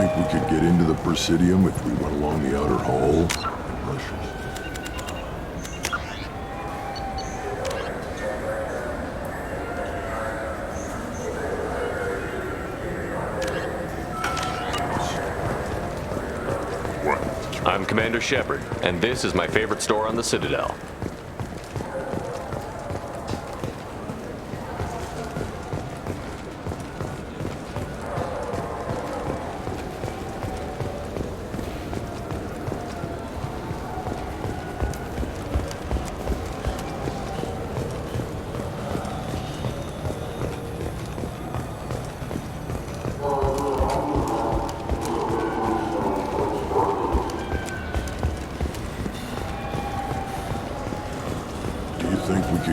think we could get into the Presidium if we went along the outer hall? Russians. I'm Commander Shepard, and this is my favorite store on the Citadel.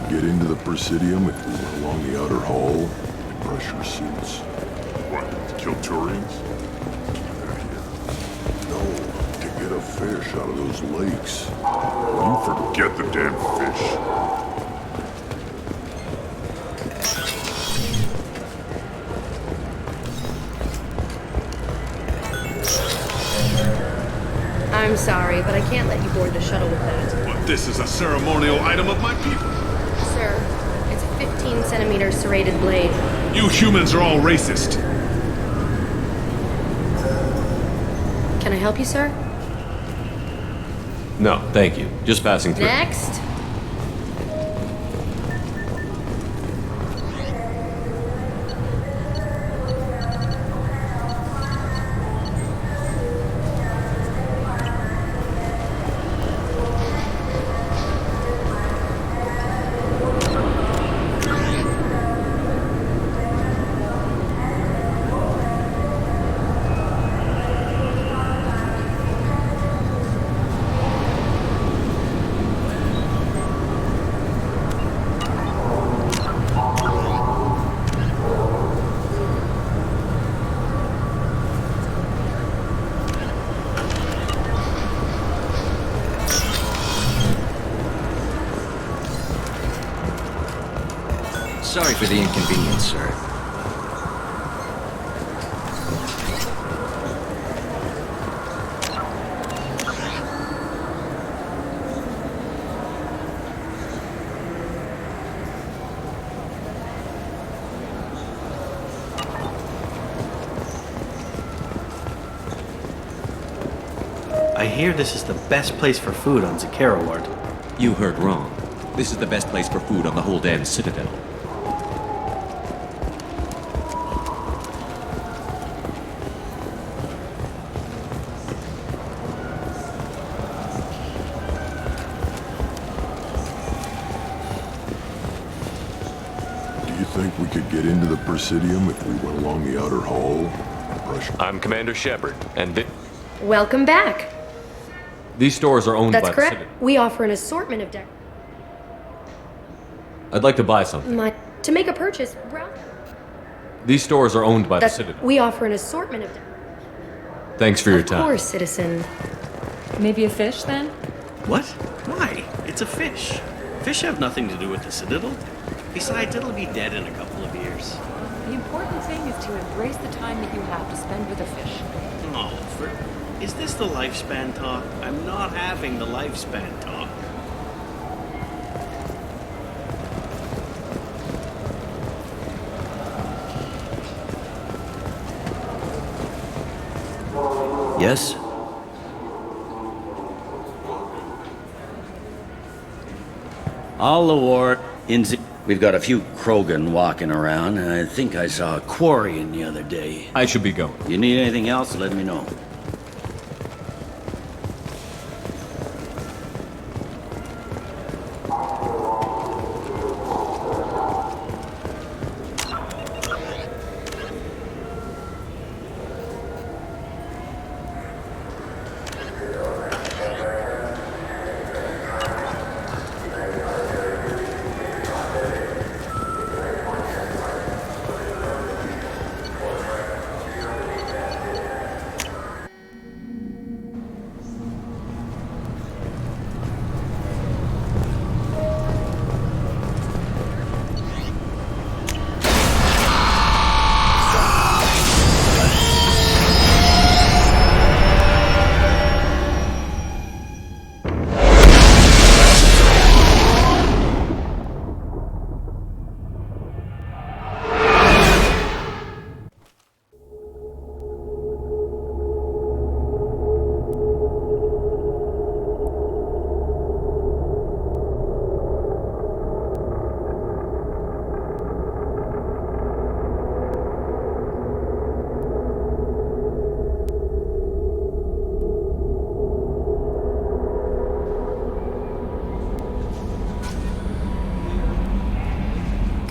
Get into the Presidium if we went along the outer hall in pressure suits. What, to kill Turians? No, to get a fish out of those lakes. You forget the damn fish. I'm sorry, but I can't let you board the shuttle with that. But this is a ceremonial item of my people. Sir, it's a 15-centimeter serrated blade. You humans are all racist. Can I help you, sir? No, thank you. Just passing through. Next. Sorry for the inconvenience, sir. I hear this is the best place for food on Zakera Ward. You heard wrong. This is the best place for food on the whole damn Citadel. Do you think we could get into the Presidium if we went along the outer hall? I'm Commander Shepard, and Welcome back. these stores are owned That's by the correct. Citadel. We offer an assortment of I'd like to buy something. To make a purchase, These stores are owned by the Citadel. We offer an assortment of Thanks for your time. Of course, citizen. Maybe a fish, then? What? Why? It's a fish. Fish have nothing to do with the Citadel. Besides, it'll be dead in a couple of years. The important thing is to embrace the time that you have to spend with a fish. Oh, is this the lifespan talk? I'm not having the lifespan talk. Yes? All the war in We've got a few Krogan walking around, and I think I saw a Quarian the other day. I should be going. You need anything else, let me know.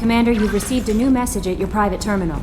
Commander, you've received a new message at your private terminal.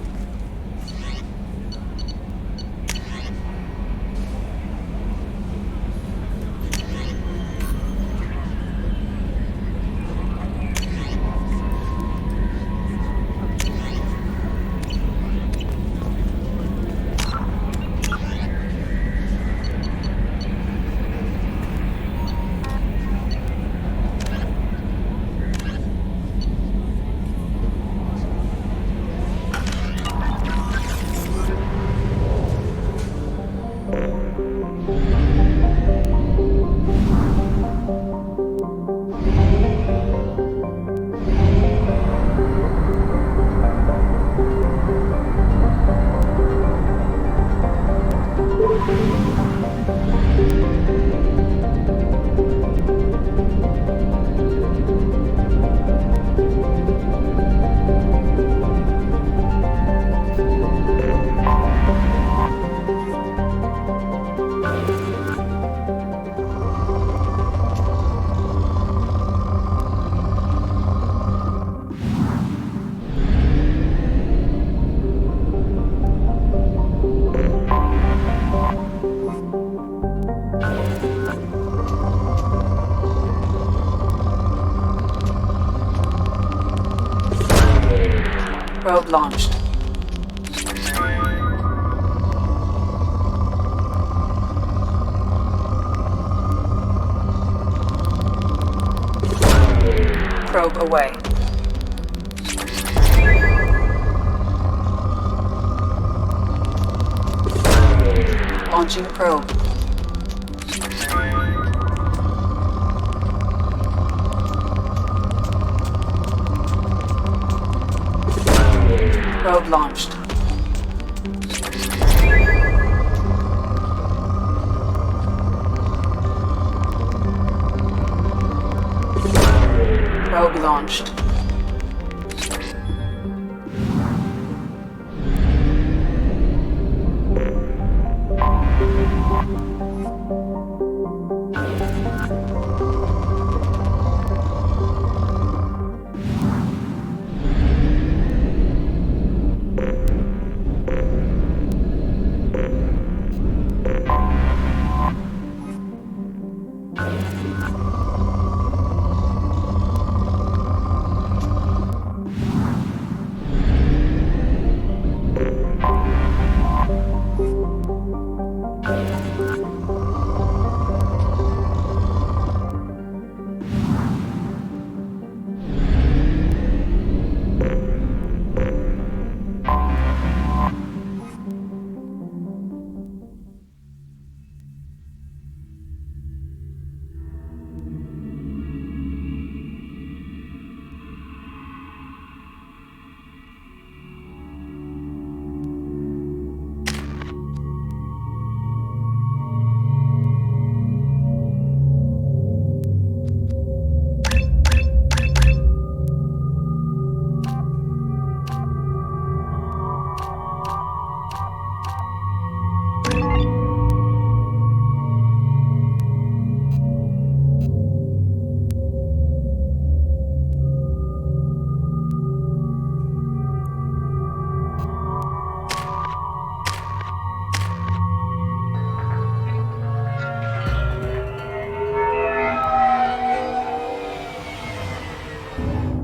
Probe launched. Probe away. Launching probe. Probe launched. Probe launched.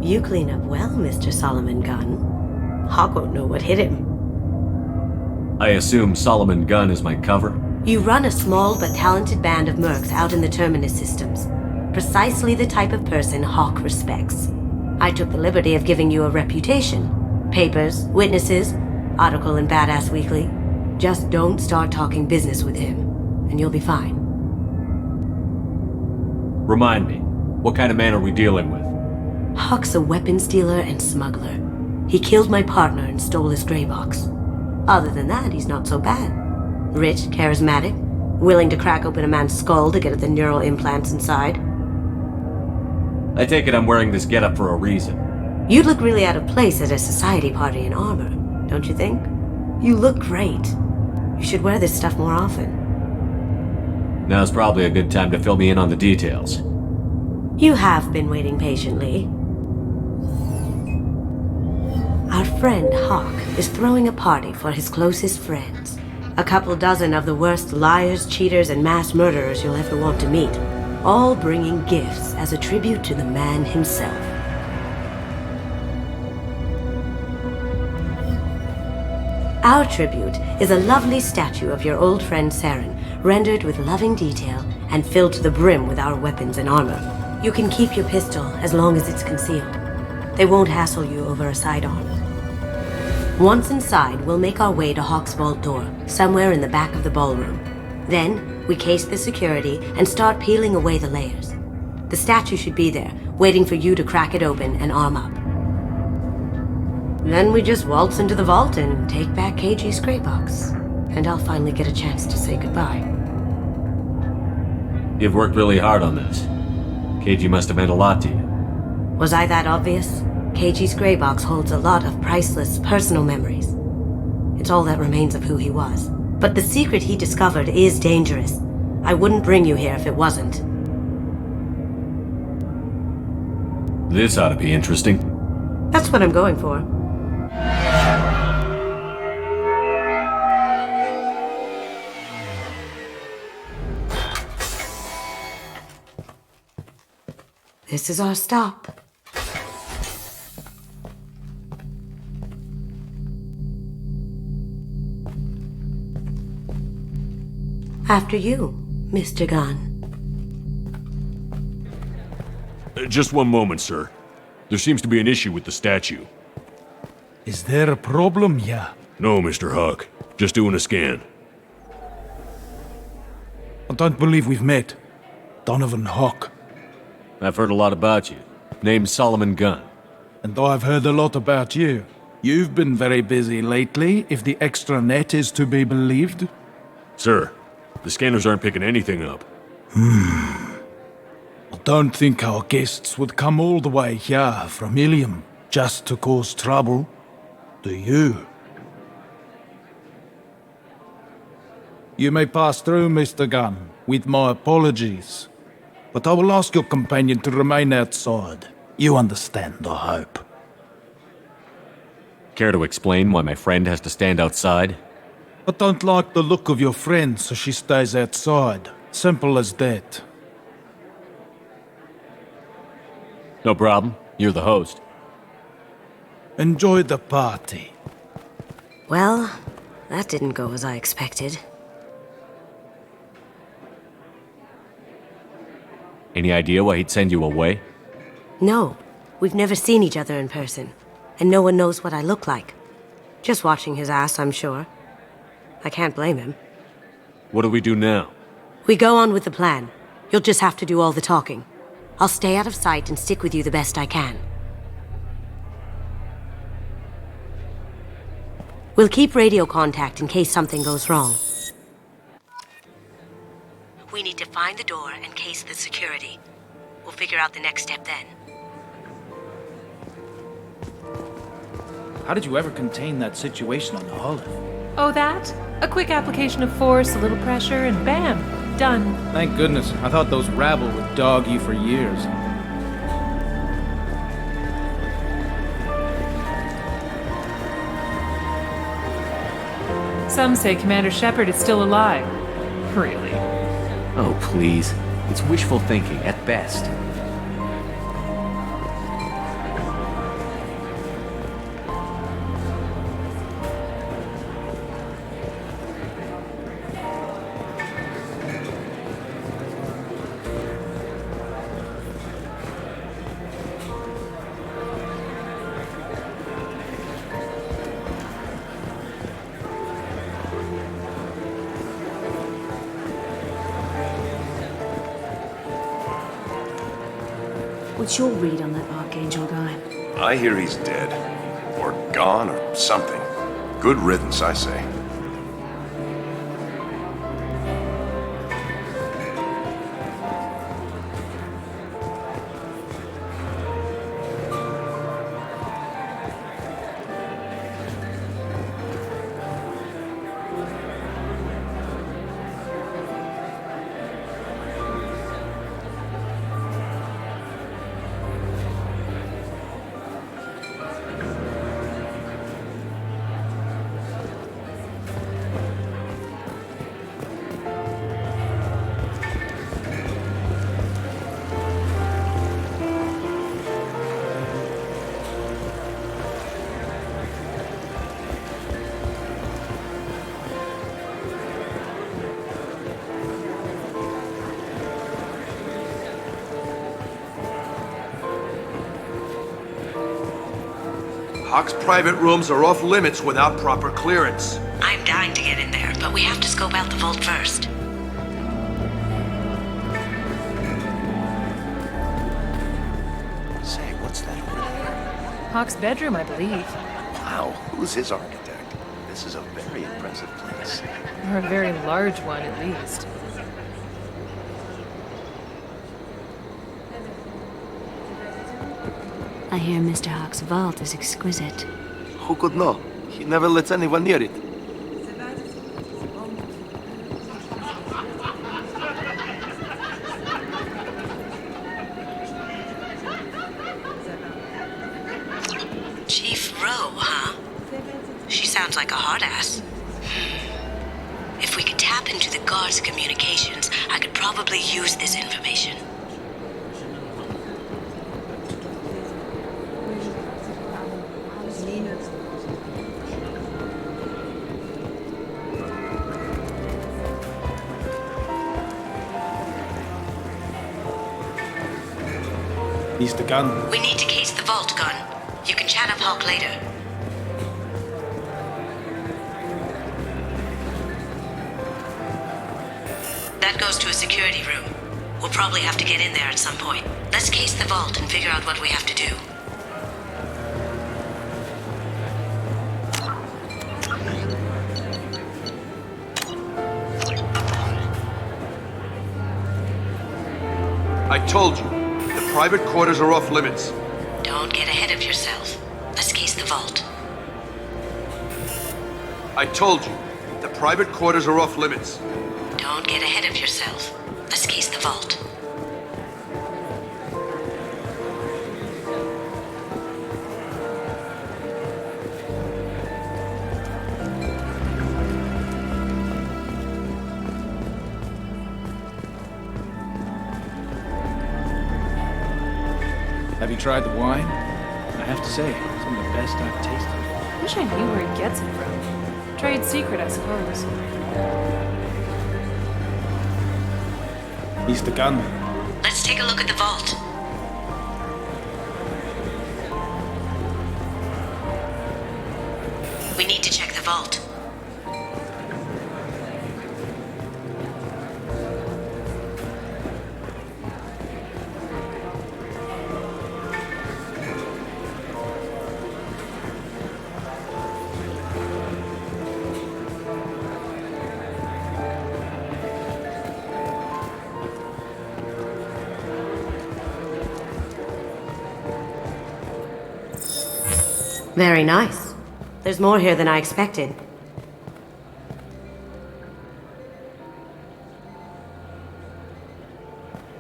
You clean up well, Mr. Solomon Gunn. Hawk won't know what hit him. I assume Solomon Gunn is my cover? You run a small but talented band of mercs out in the Terminus systems. Precisely the type of person Hawk respects. I took the liberty of giving you a reputation. Papers, witnesses, article in Badass Weekly. Just don't start talking business with him, and you'll be fine. Remind me, what kind of man are we dealing with? Hawk's a weapons dealer and smuggler. He killed my partner and stole his gray box. Other than that, he's not so bad. Rich, charismatic, willing to crack open a man's skull to get at the neural implants inside. I take it I'm wearing this getup for a reason. You'd look really out of place at a society party in armor, don't you think? You look great. You should wear this stuff more often. Now's probably a good time to fill me in on the details. You have been waiting patiently. friend, Hawk, is throwing a party for his closest friends. A couple dozen of the worst liars, cheaters, and mass murderers you'll ever want to meet, all bringing gifts as a tribute to the man himself. Our tribute is a lovely statue of your old friend Saren, rendered with loving detail and filled to the brim with our weapons and armor. You can keep your pistol as long as it's concealed. They won't hassle you over a sidearm. Once inside, we'll make our way to Hawk's vault door, somewhere in the back of the ballroom. Then, we case the security and start peeling away the layers. The statue should be there, waiting for you to crack it open and arm up. Then we just waltz into the vault and take back KG's gray box. And I'll finally get a chance to say goodbye. You've worked really hard on this. KG must have meant a lot to you. Was I that obvious? KG's gray box holds a lot of priceless personal memories. It's all that remains of who he was. But the secret he discovered is dangerous. I wouldn't bring you here if it wasn't. This ought to be interesting. That's what I'm going for. This is our stop. After you, Mr. Gunn. Just one moment, sir. There seems to be an issue with the statue. Is there a problem here? No, Mr. Hawk. Just doing a scan. I don't believe we've met. Donovan Hawk. I've heard a lot about you. Name's Solomon Gunn. And I've heard a lot about you. You've been very busy lately, if the extranet is to be believed. Sir, the scanners aren't picking anything up. I don't think our guests would come all the way here from Ilium just to cause trouble. Do you? You may pass through, Mr. Gunn, with my apologies. But I will ask your companion to remain outside. You understand, I hope. Care to explain why my friend has to stand outside? I don't like the look of your friend, so she stays outside. Simple as that. No problem. You're the host. Enjoy the party. Well, that didn't go as I expected. Any idea why he'd send you away? No, we've never seen each other in person, and no one knows what I look like. Just watching his ass, I'm sure. I can't blame him. What do we do now? We go on with the plan. You'll just have to do all the talking. I'll stay out of sight and stick with you the best I can. We'll keep radio contact in case something goes wrong. We need to find the door and case the security. We'll figure out the next step then. How did you ever contain that situation on the Olive? Oh, that? A quick application of force, a little pressure, and bam! Done. Thank goodness. I thought those rabble would dog you for years. Some say Commander Shepard is still alive. Really? Oh, please. It's wishful thinking at best. What's your read on that Archangel guy? I hear he's dead. Or gone, or something. Good riddance, I say. Hawk's private rooms are off limits without proper clearance. I'm dying to get in there, but we have to scope out the vault first. Say, what's that over there? Hawk's bedroom, I believe. Wow, who's his architect? This is a very impressive place. Or a very large one, at least. I hear Mr. Hawk's vault is exquisite. Who could know? He never lets anyone near it. Chief Rowe, huh? She sounds like a hard ass. If we could tap into the guard's communications, I could probably use this information. Mr. Gunn. We need to case the vault, Gunn. You can chat up Hawk later. That goes to a security room. We'll probably have to get in there at some point. Let's case the vault and figure out what we have to do. I told you, the private quarters are off limits. Don't get ahead of yourself. Let's case the vault. I told you, the private quarters are off limits. Don't get ahead of yourself. Let's case the vault. Have you tried the wine? I have to say, some of the best I've tasted. Wish I knew where he gets it from. Trade secret, I suppose. Mr. Gunn. Let's take a look at the vault. We need to check the vault. Very nice. There's more here than I expected.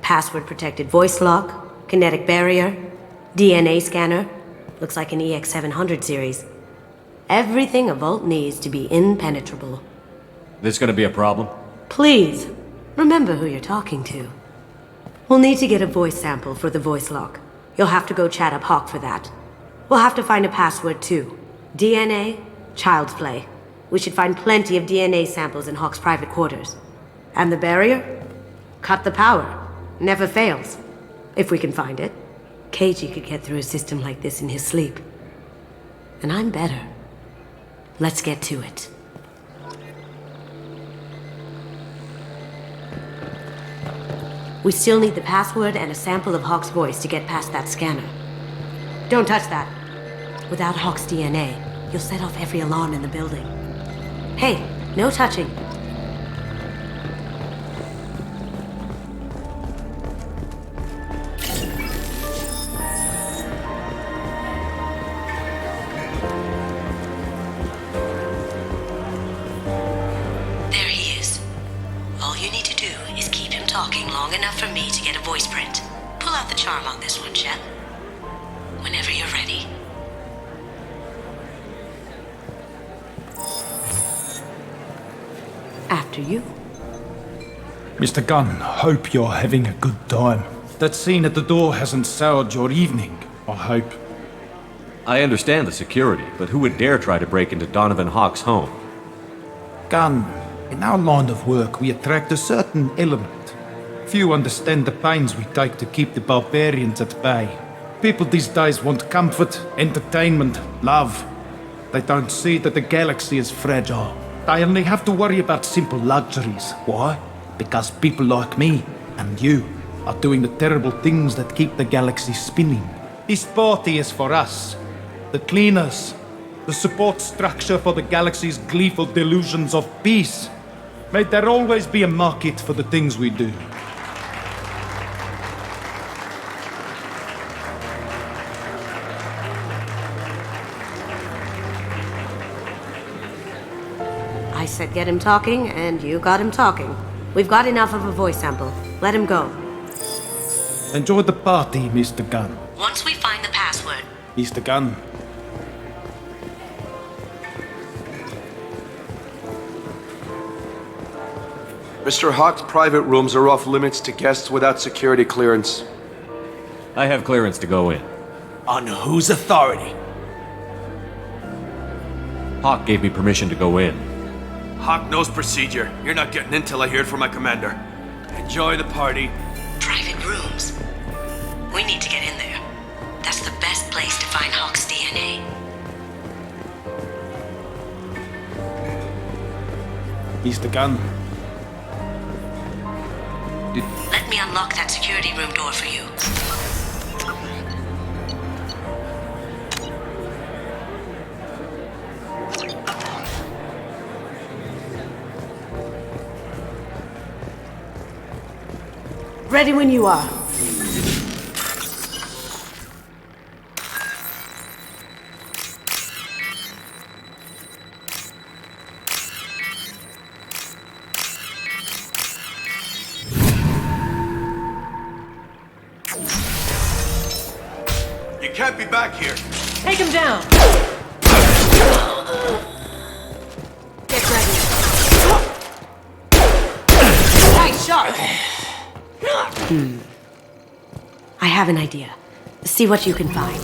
Password-protected voice lock, kinetic barrier, DNA scanner. Looks like an EX700 series. Everything a vault needs to be impenetrable. This gonna be a problem? Please, remember who you're talking to. We'll need to get a voice sample for the voice lock. You'll have to go chat up Hawk for that. We'll have to find a password too. DNA, child's play. We should find plenty of DNA samples in Hawk's private quarters. And the barrier? Cut the power. Never fails. If we can find it. KG could get through a system like this in his sleep. And I'm better. Let's get to it. We still need the password and a sample of Hawk's voice to get past that scanner. Don't touch that. Without Hawk's DNA, you'll set off every alarm in the building. Hey, no touching. There he is. All you need to do is keep him talking long enough for me to get a voice print. Pull out the charm on this one, Shep. Whenever you're ready. After you. Mr. Gunn, hope you're having a good time. That scene at the door hasn't soured your evening, I hope. I understand the security, but who would dare try to break into Donovan Hawk's home? Gunn, in our line of work, we attract a certain element. Few understand the pains we take to keep the barbarians at bay. People these days want comfort, entertainment, love. They don't see that the galaxy is fragile. They only have to worry about simple luxuries. Why? Because people like me and you are doing the terrible things that keep the galaxy spinning. This party is for us, the cleaners, the support structure for the galaxy's gleeful delusions of peace. May there always be a market for the things we do. I said get him talking, and you got him talking. We've got enough of a voice sample. Let him go. Enjoy the party, Mr. Gunn. Once we find the password. Mr. Gunn. Mr. Hawk's private rooms are off limits to guests without security clearance. I have clearance to go in. On whose authority? Hawk gave me permission to go in. Hawk knows procedure. You're not getting in till I hear it from my commander. Enjoy the party. Private rooms. We need to get in there. That's the best place to find Hawk's DNA. Mr. Gunn. Let me unlock that security room door for you. Ready when you are. You can't be back here. Take him down. Get ready. Nice shot. I have an idea. See what you can find.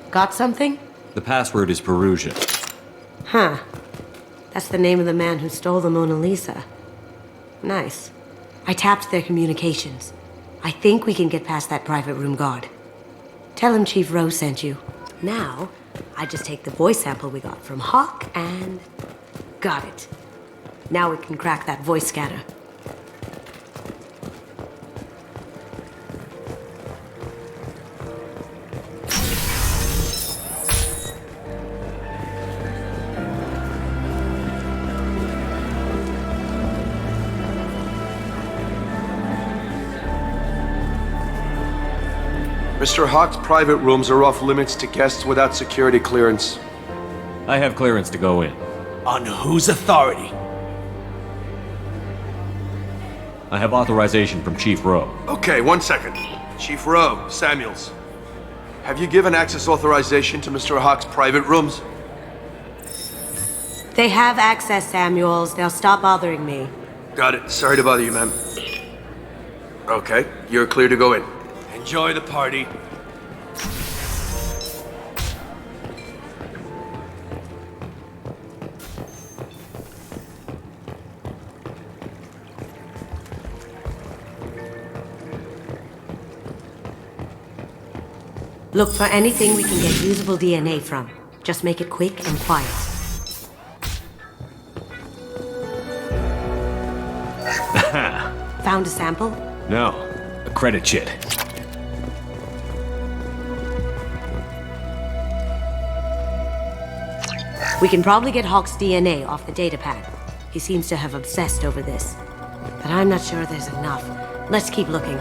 Got something? The password is Perusia. Huh. That's the name of the man who stole the Mona Lisa. Nice. I tapped their communications. I think we can get past that private room guard. Tell him Chief Rose sent you. Now, I just take the voice sample we got from Hawk and... got it. Now we can crack that voice scanner. Mr. Hawk's private rooms are off limits to guests without security clearance. I have clearance to go in. On whose authority? I have authorization from Chief Rowe. Okay, 1 second. Chief Rowe, Samuels. Have you given access authorization to Mr. Hawk's private rooms? They have access, Samuels. They'll stop bothering me. Got it. Sorry to bother you, ma'am. Okay, you're clear to go in. Enjoy the party. Look for anything we can get usable DNA from. Just make it quick and quiet. Found a sample? No, a credit chit. We can probably get Hawk's DNA off the datapad. He seems to have obsessed over this. But I'm not sure there's enough. Let's keep looking.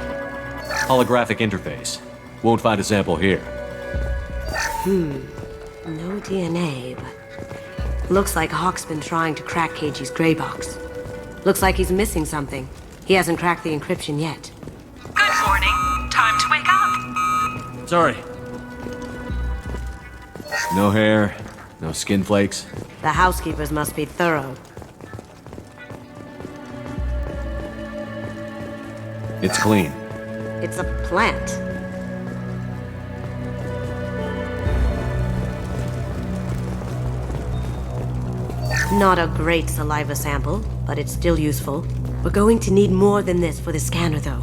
Holographic interface. Won't find a sample here. No DNA, but... looks like Hawk's been trying to crack KG's gray box. Looks like he's missing something. He hasn't cracked the encryption yet. Good morning. Time to wake up. Sorry. No hair, no skin flakes. The housekeepers must be thorough. It's clean. It's a plant. Not a great saliva sample, but it's still useful. We're going to need more than this for the scanner, though.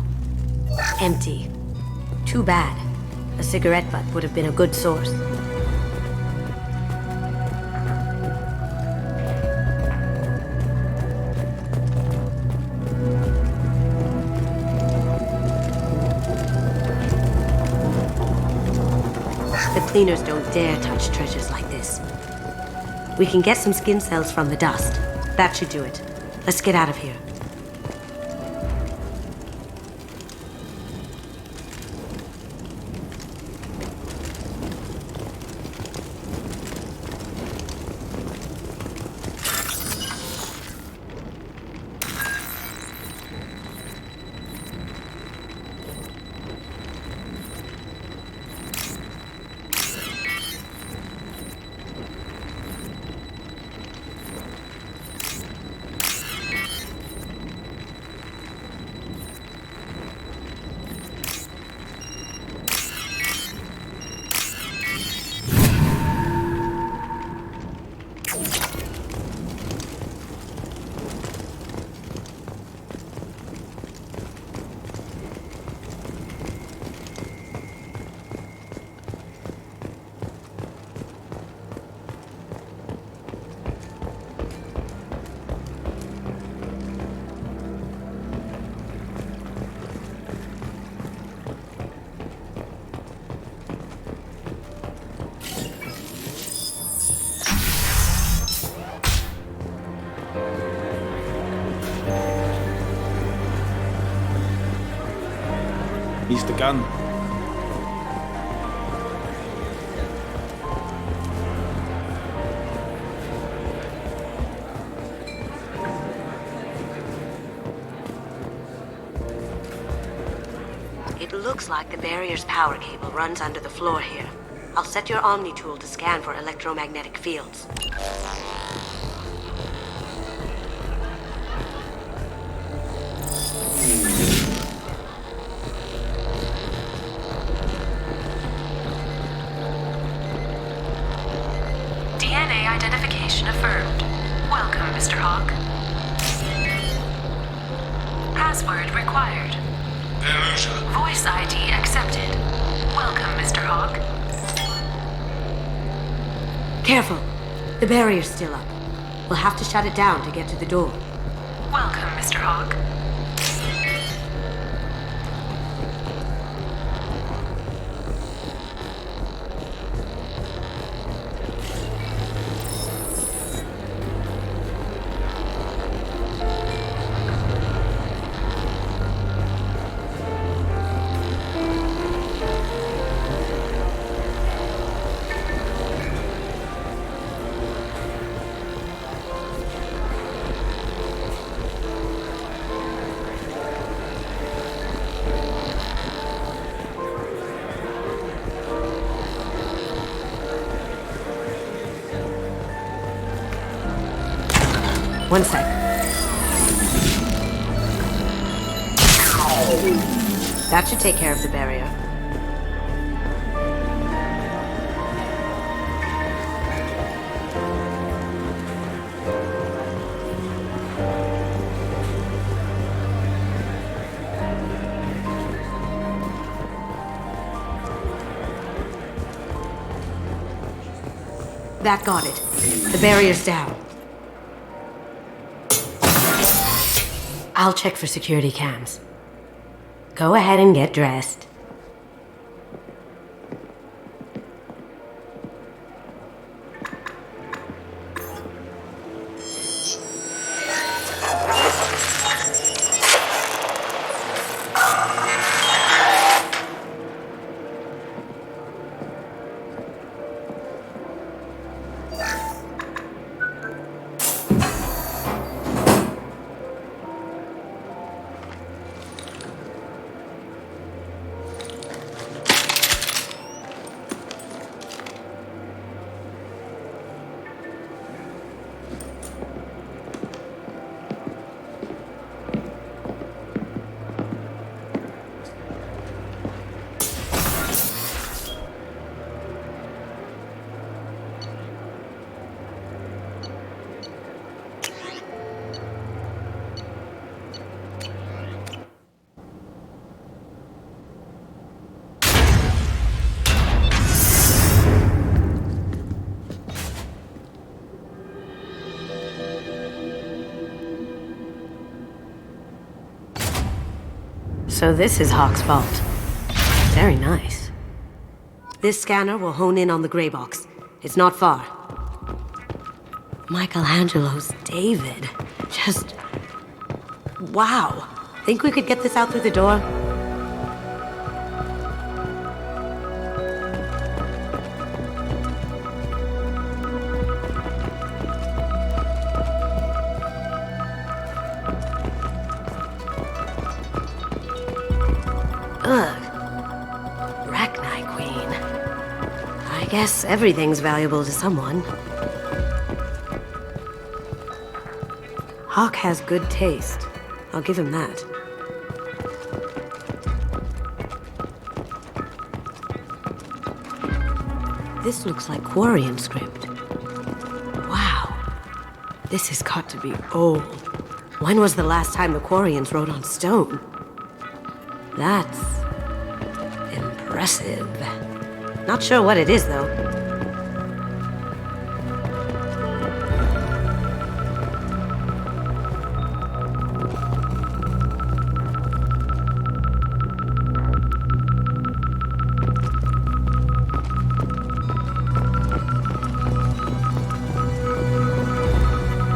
Empty. Too bad. A cigarette butt would have been a good source. The cleaners don't dare touch treasures like this. We can get some skin cells from the dust. That should do it. Let's get out of here. He's the gun. It looks like the barrier's power cable runs under the floor here. I'll set your Omni tool to scan for electromagnetic fields. DNA identification affirmed. Welcome, Mr. Hawk. Password required. Voice ID accepted. Welcome, Mr. Hawk. Careful! The barrier's still up. We'll have to shut it down to get to the door. Welcome, Mr. Hawk. One sec. That should take care of the barrier. That got it. The barrier's down. I'll check for security cams. Go ahead and get dressed. So this is Hawk's vault. Very nice. This scanner will hone in on the gray box. It's not far. Michelangelo's David. Just... wow. Think we could get this out through the door? Ugh. Rachni Queen. I guess everything's valuable to someone. Hawk has good taste. I'll give him that. This looks like Quarian script. Wow. This has got to be old. When was the last time the Quarians wrote on stone? That's... impressive. Not sure what it is, though.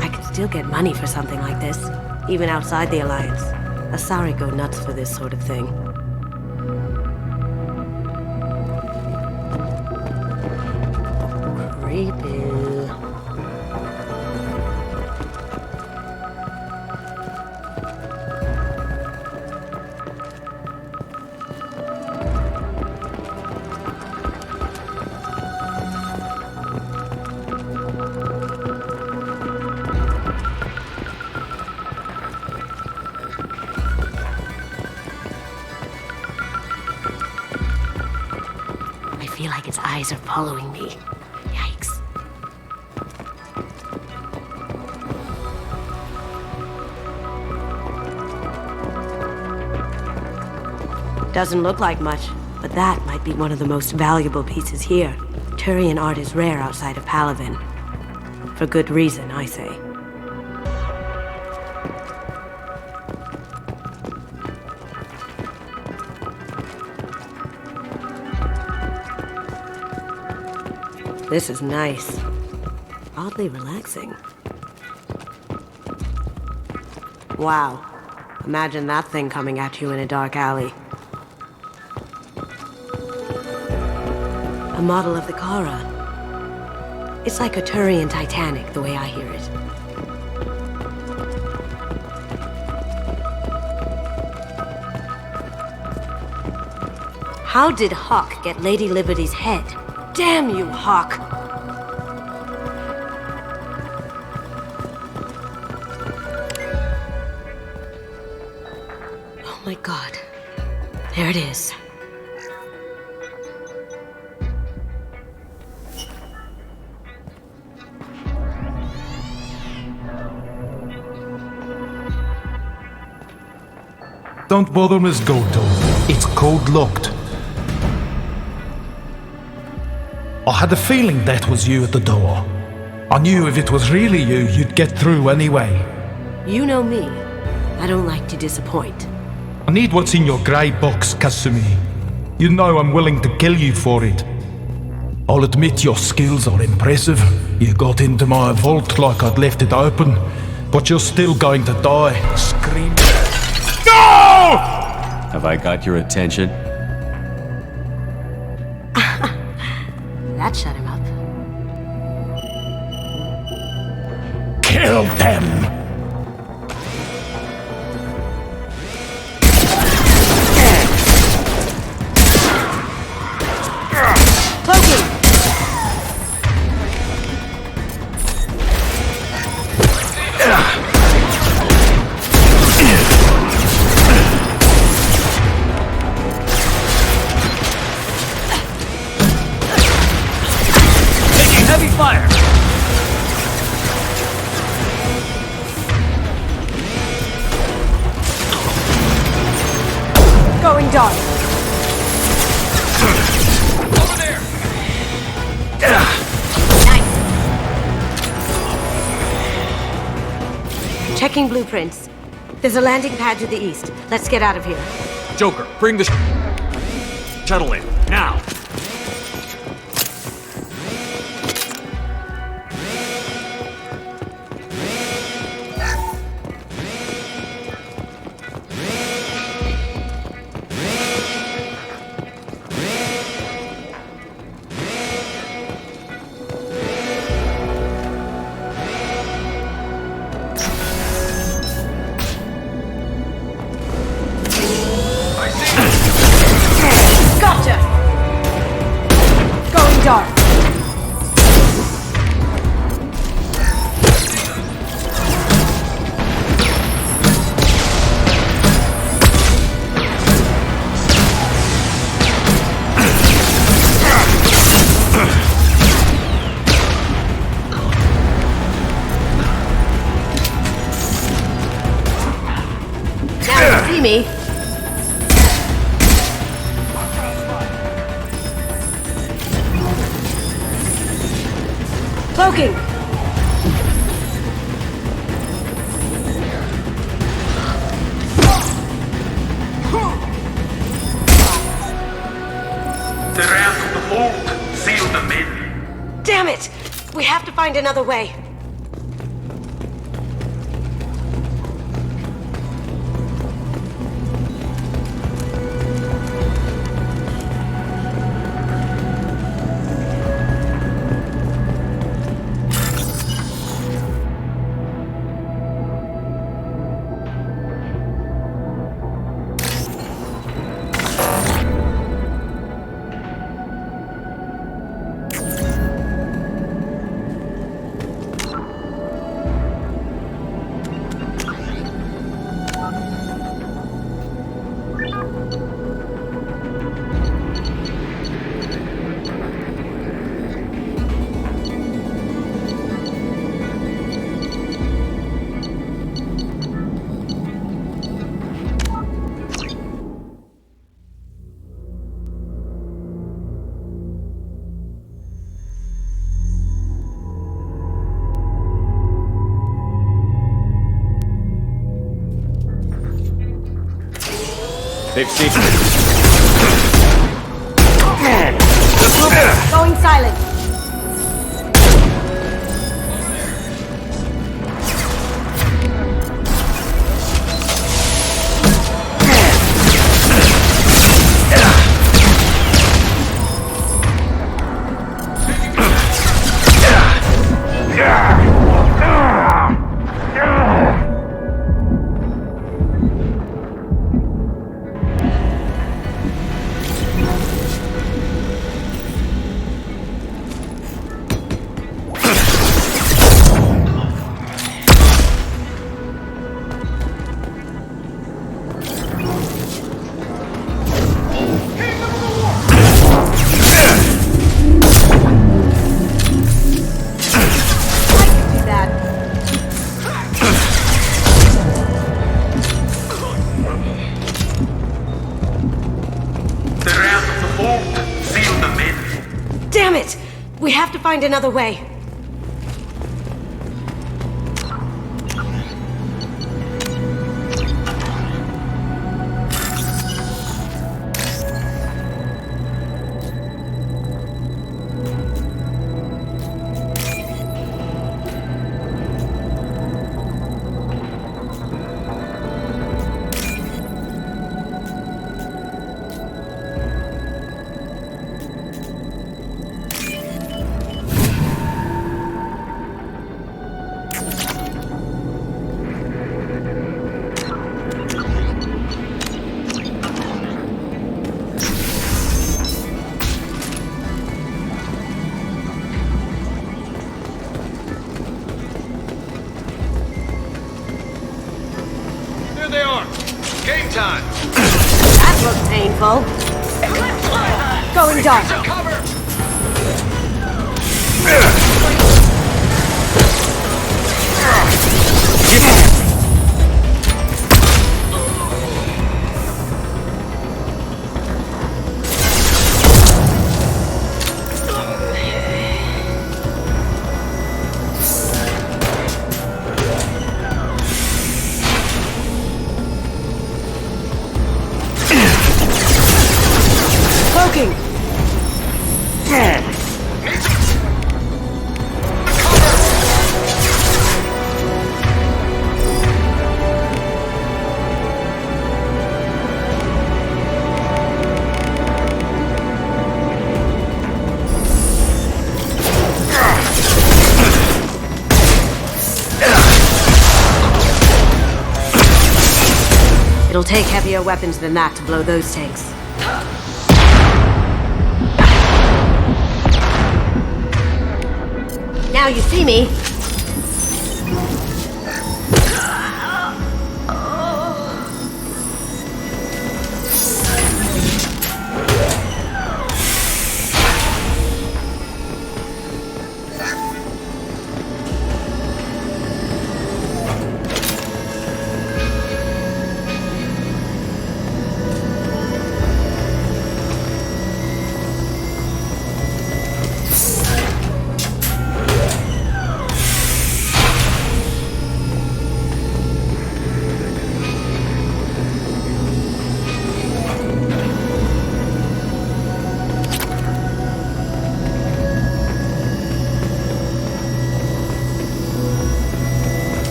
I could still get money for something like this, even outside the Alliance. Asari go nuts for this sort of thing. Creepy. I feel like its eyes are following me. Yikes. Doesn't look like much, but that might be one of the most valuable pieces here. Turian art is rare outside of Palaven. For good reason, I say. This is nice. Oddly relaxing. Wow. Imagine that thing coming at you in a dark alley. A model of the Kara. It's like a Turian Titanic, the way I hear it. How did Hawk get Lady Liberty's head? Damn you, Hawk! Oh my god. There it is. Don't bother, Miss Goto. It's code locked. I had a feeling that was you at the door. I knew if it was really you, you'd get through anyway. You know me. I don't like to disappoint. I need what's in your grey box, Kasumi. You know I'm willing to kill you for it. I'll admit your skills are impressive. You got into my vault like I'd left it open, but you're still going to die. Scream. No! Have I got your attention? That shut him up. Kill them! Cloaking! Heavy fire! Going dark. Over there! Checking blueprints. There's a landing pad to the east. Let's get out of here. Joker, bring the shuttle in, now! Gotcha! Going dark. Now you see me. Cloaking! The rest of the vault, seal them in. Damn it! We have to find another way. They've seen Going silent. Damn it! We have to find another way. Game time! That looks painful. Going dark. Smoking! It'll take heavier weapons than that to blow those tanks. Now you see me.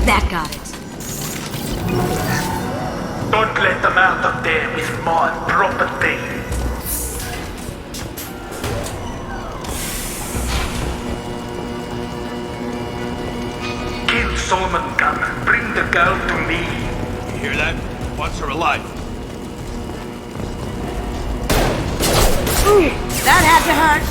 That got it. Don't let them out of there with my property. Kill Solomon Gunn. Bring the girl to me. You hear that? Wants her alive. Ooh, that had to hurt.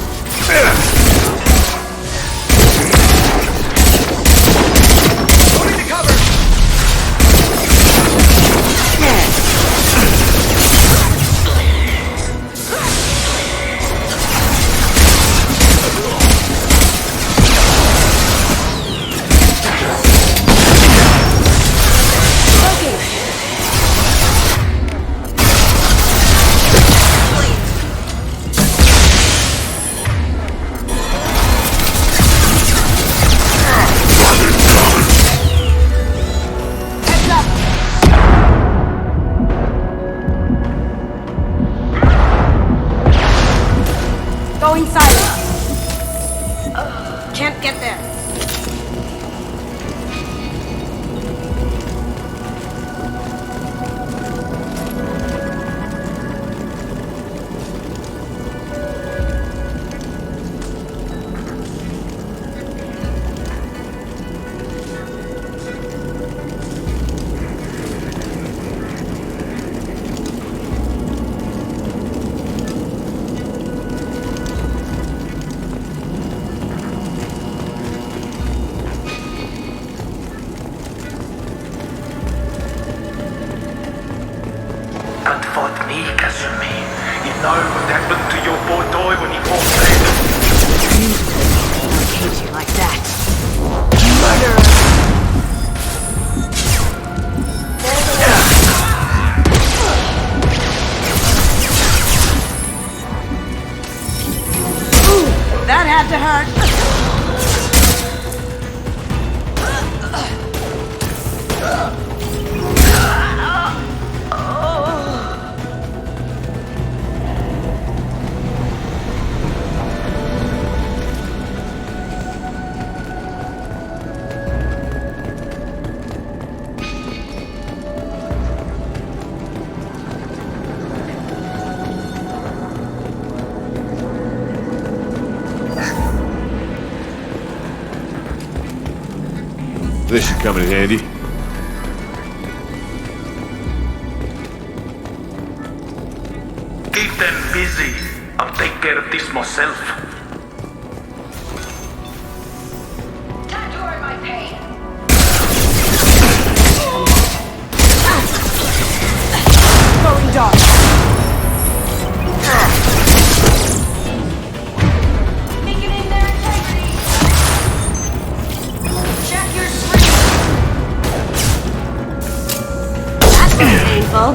Going silent. Can't get there. But fought me, Kasumi. You know what happened to your poor toy when he walked in. I hate you like that. Murderer! Ooh, that had to hurt. This should come in handy. Keep them busy. I'll take care of this myself. Going dark. Making in their integrity. Check your screen. That's painful.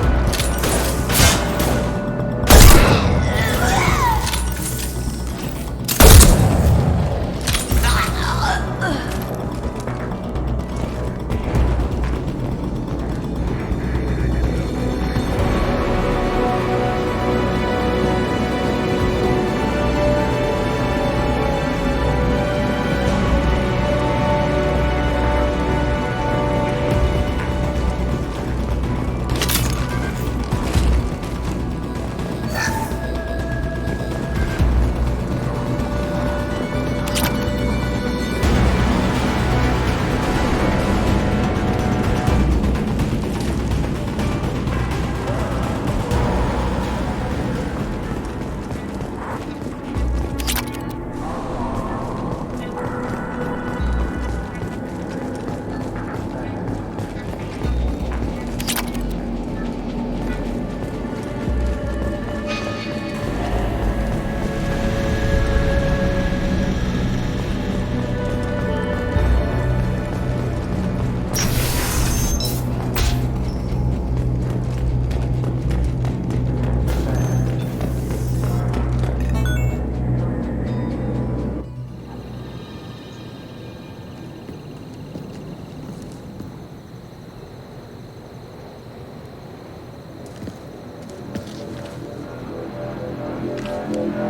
Get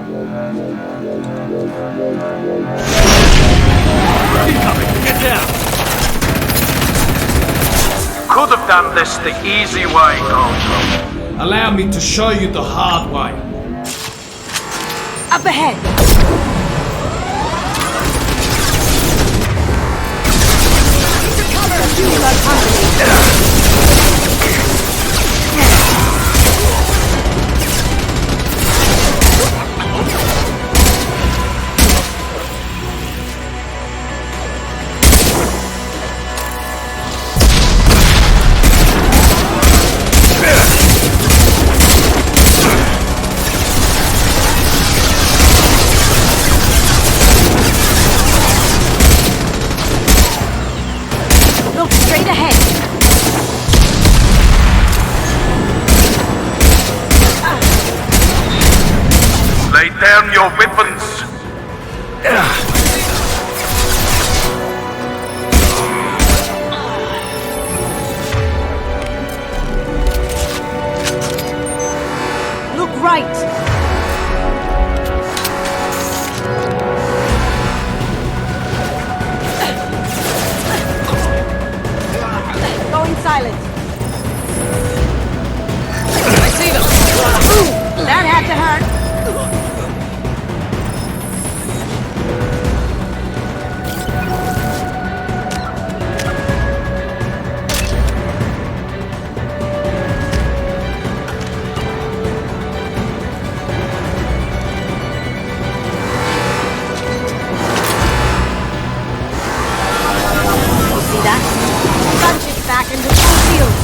down! Could have done this the easy way, Goldblum. Allow me to show you the hard way. Up ahead! Look straight ahead. Lay down your weapons. Look right. Going silent. I see them. Ooh, that had to hurt. See that? Punch it back into full shield.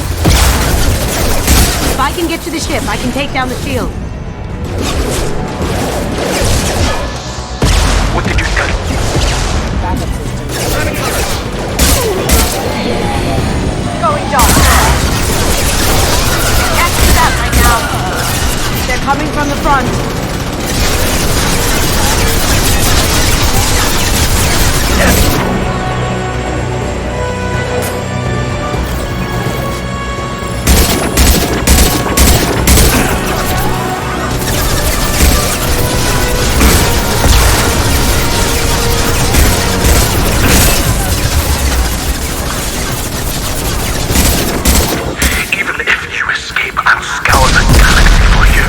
If I can get to the ship, I can take down the shield. What did you do? Going dark. Can't do that right now. They're coming from the front. Even if you escape, I'll scour the galaxy for you.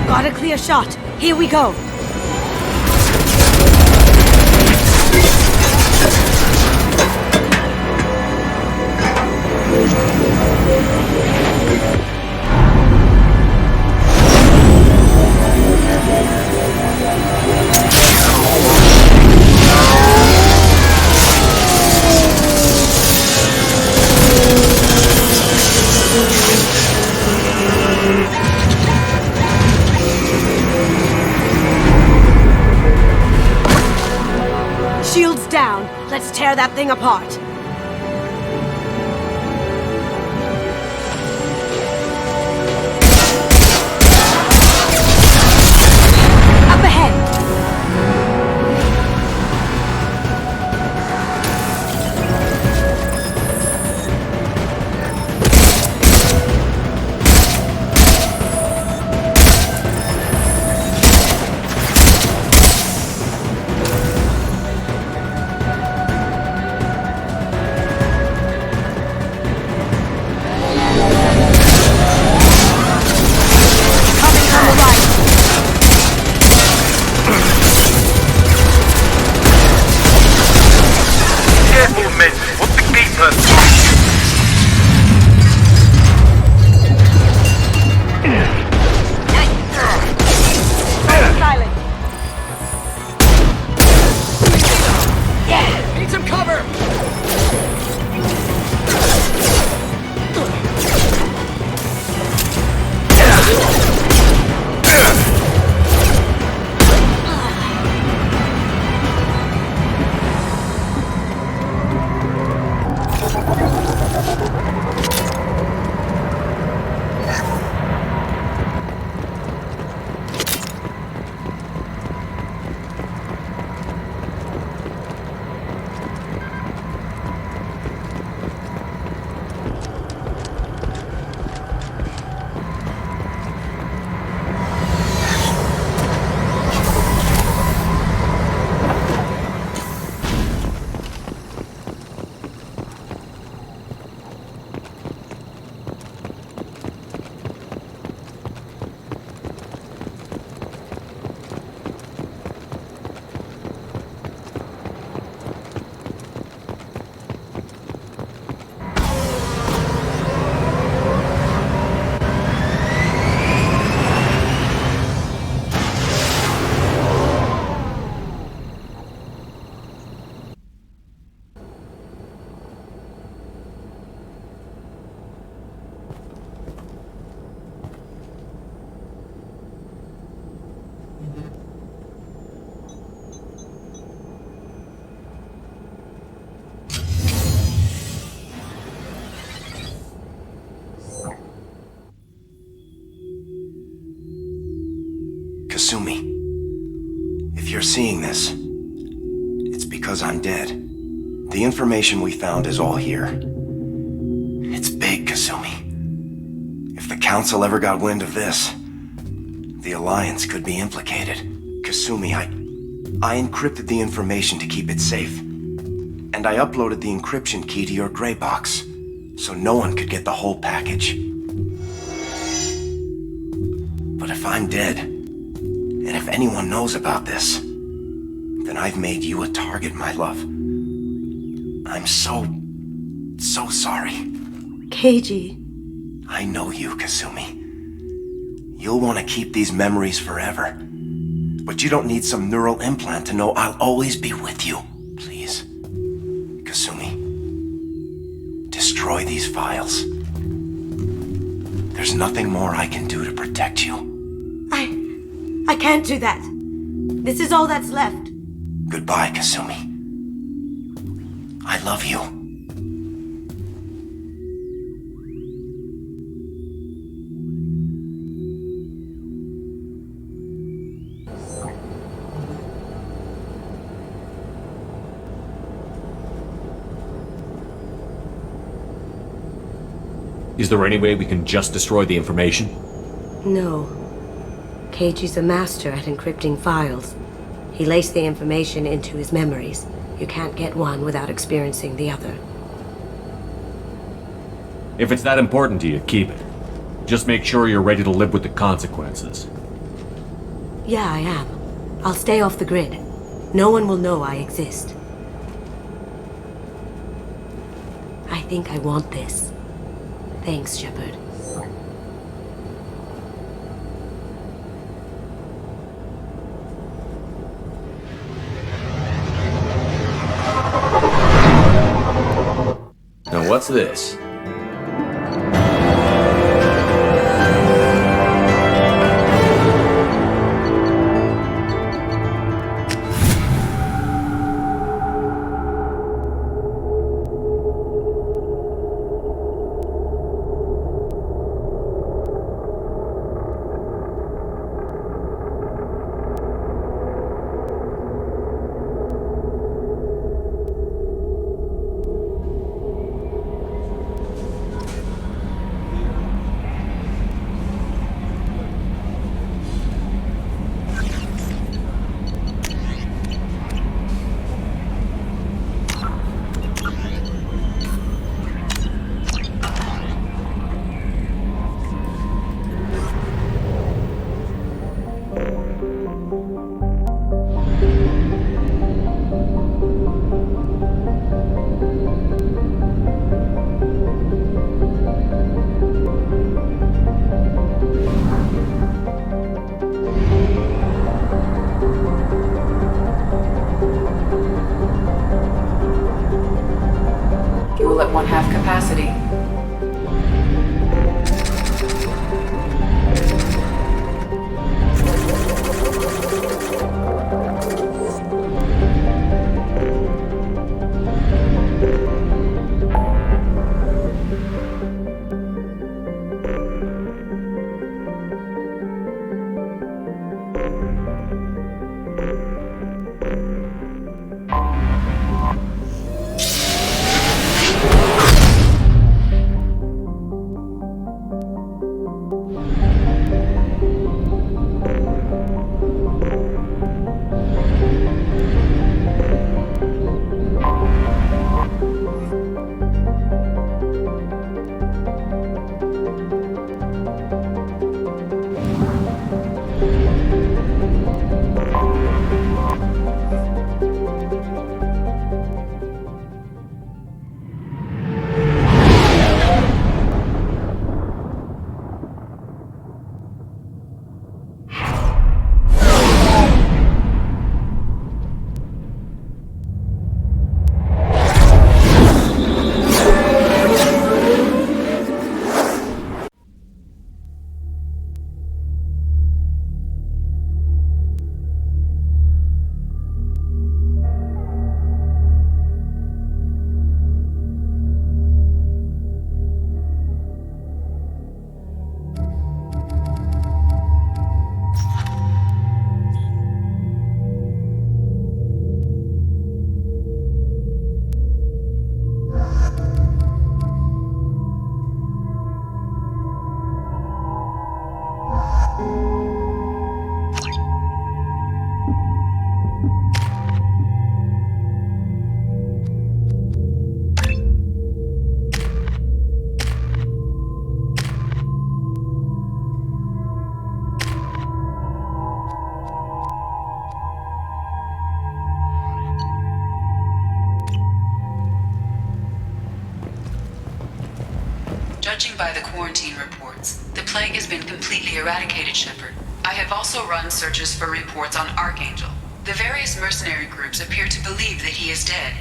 Got a clear shot. Here we go. Shields down. Let's tear that thing apart. Up ahead. Kasumi, if you're seeing this, it's because I'm dead. The information we found is all here. It's big, Kasumi. If the Council ever got wind of this, the Alliance could be implicated. Kasumi, I encrypted the information to keep it safe. And I uploaded the encryption key to your gray box, so no one could get the whole package. But if I'm dead, and if anyone knows about this, then I've made you a target, my love. I'm so sorry. Keiji. I know you, Kasumi. You'll want to keep these memories forever. But you don't need some neural implant to know I'll always be with you. Please. Kasumi. Destroy these files. There's nothing more I can do to protect you. I can't do that. This is all that's left. Goodbye, Kasumi. I love you. Is there any way we can just destroy the information? No. Keiji's a master at encrypting files. He laced the information into his memories. You can't get one without experiencing the other. If it's that important to you, keep it. Just make sure you're ready to live with the consequences. Yeah, I am. I'll stay off the grid. No one will know I exist. I think I want this. Thanks, Shepard. Now what's this? Fuel at 1/2 capacity. Judging by the quarantine reports, the plague has been completely eradicated, Shepard. I have also run searches for reports on Archangel. The various mercenary groups appear to believe that he is dead.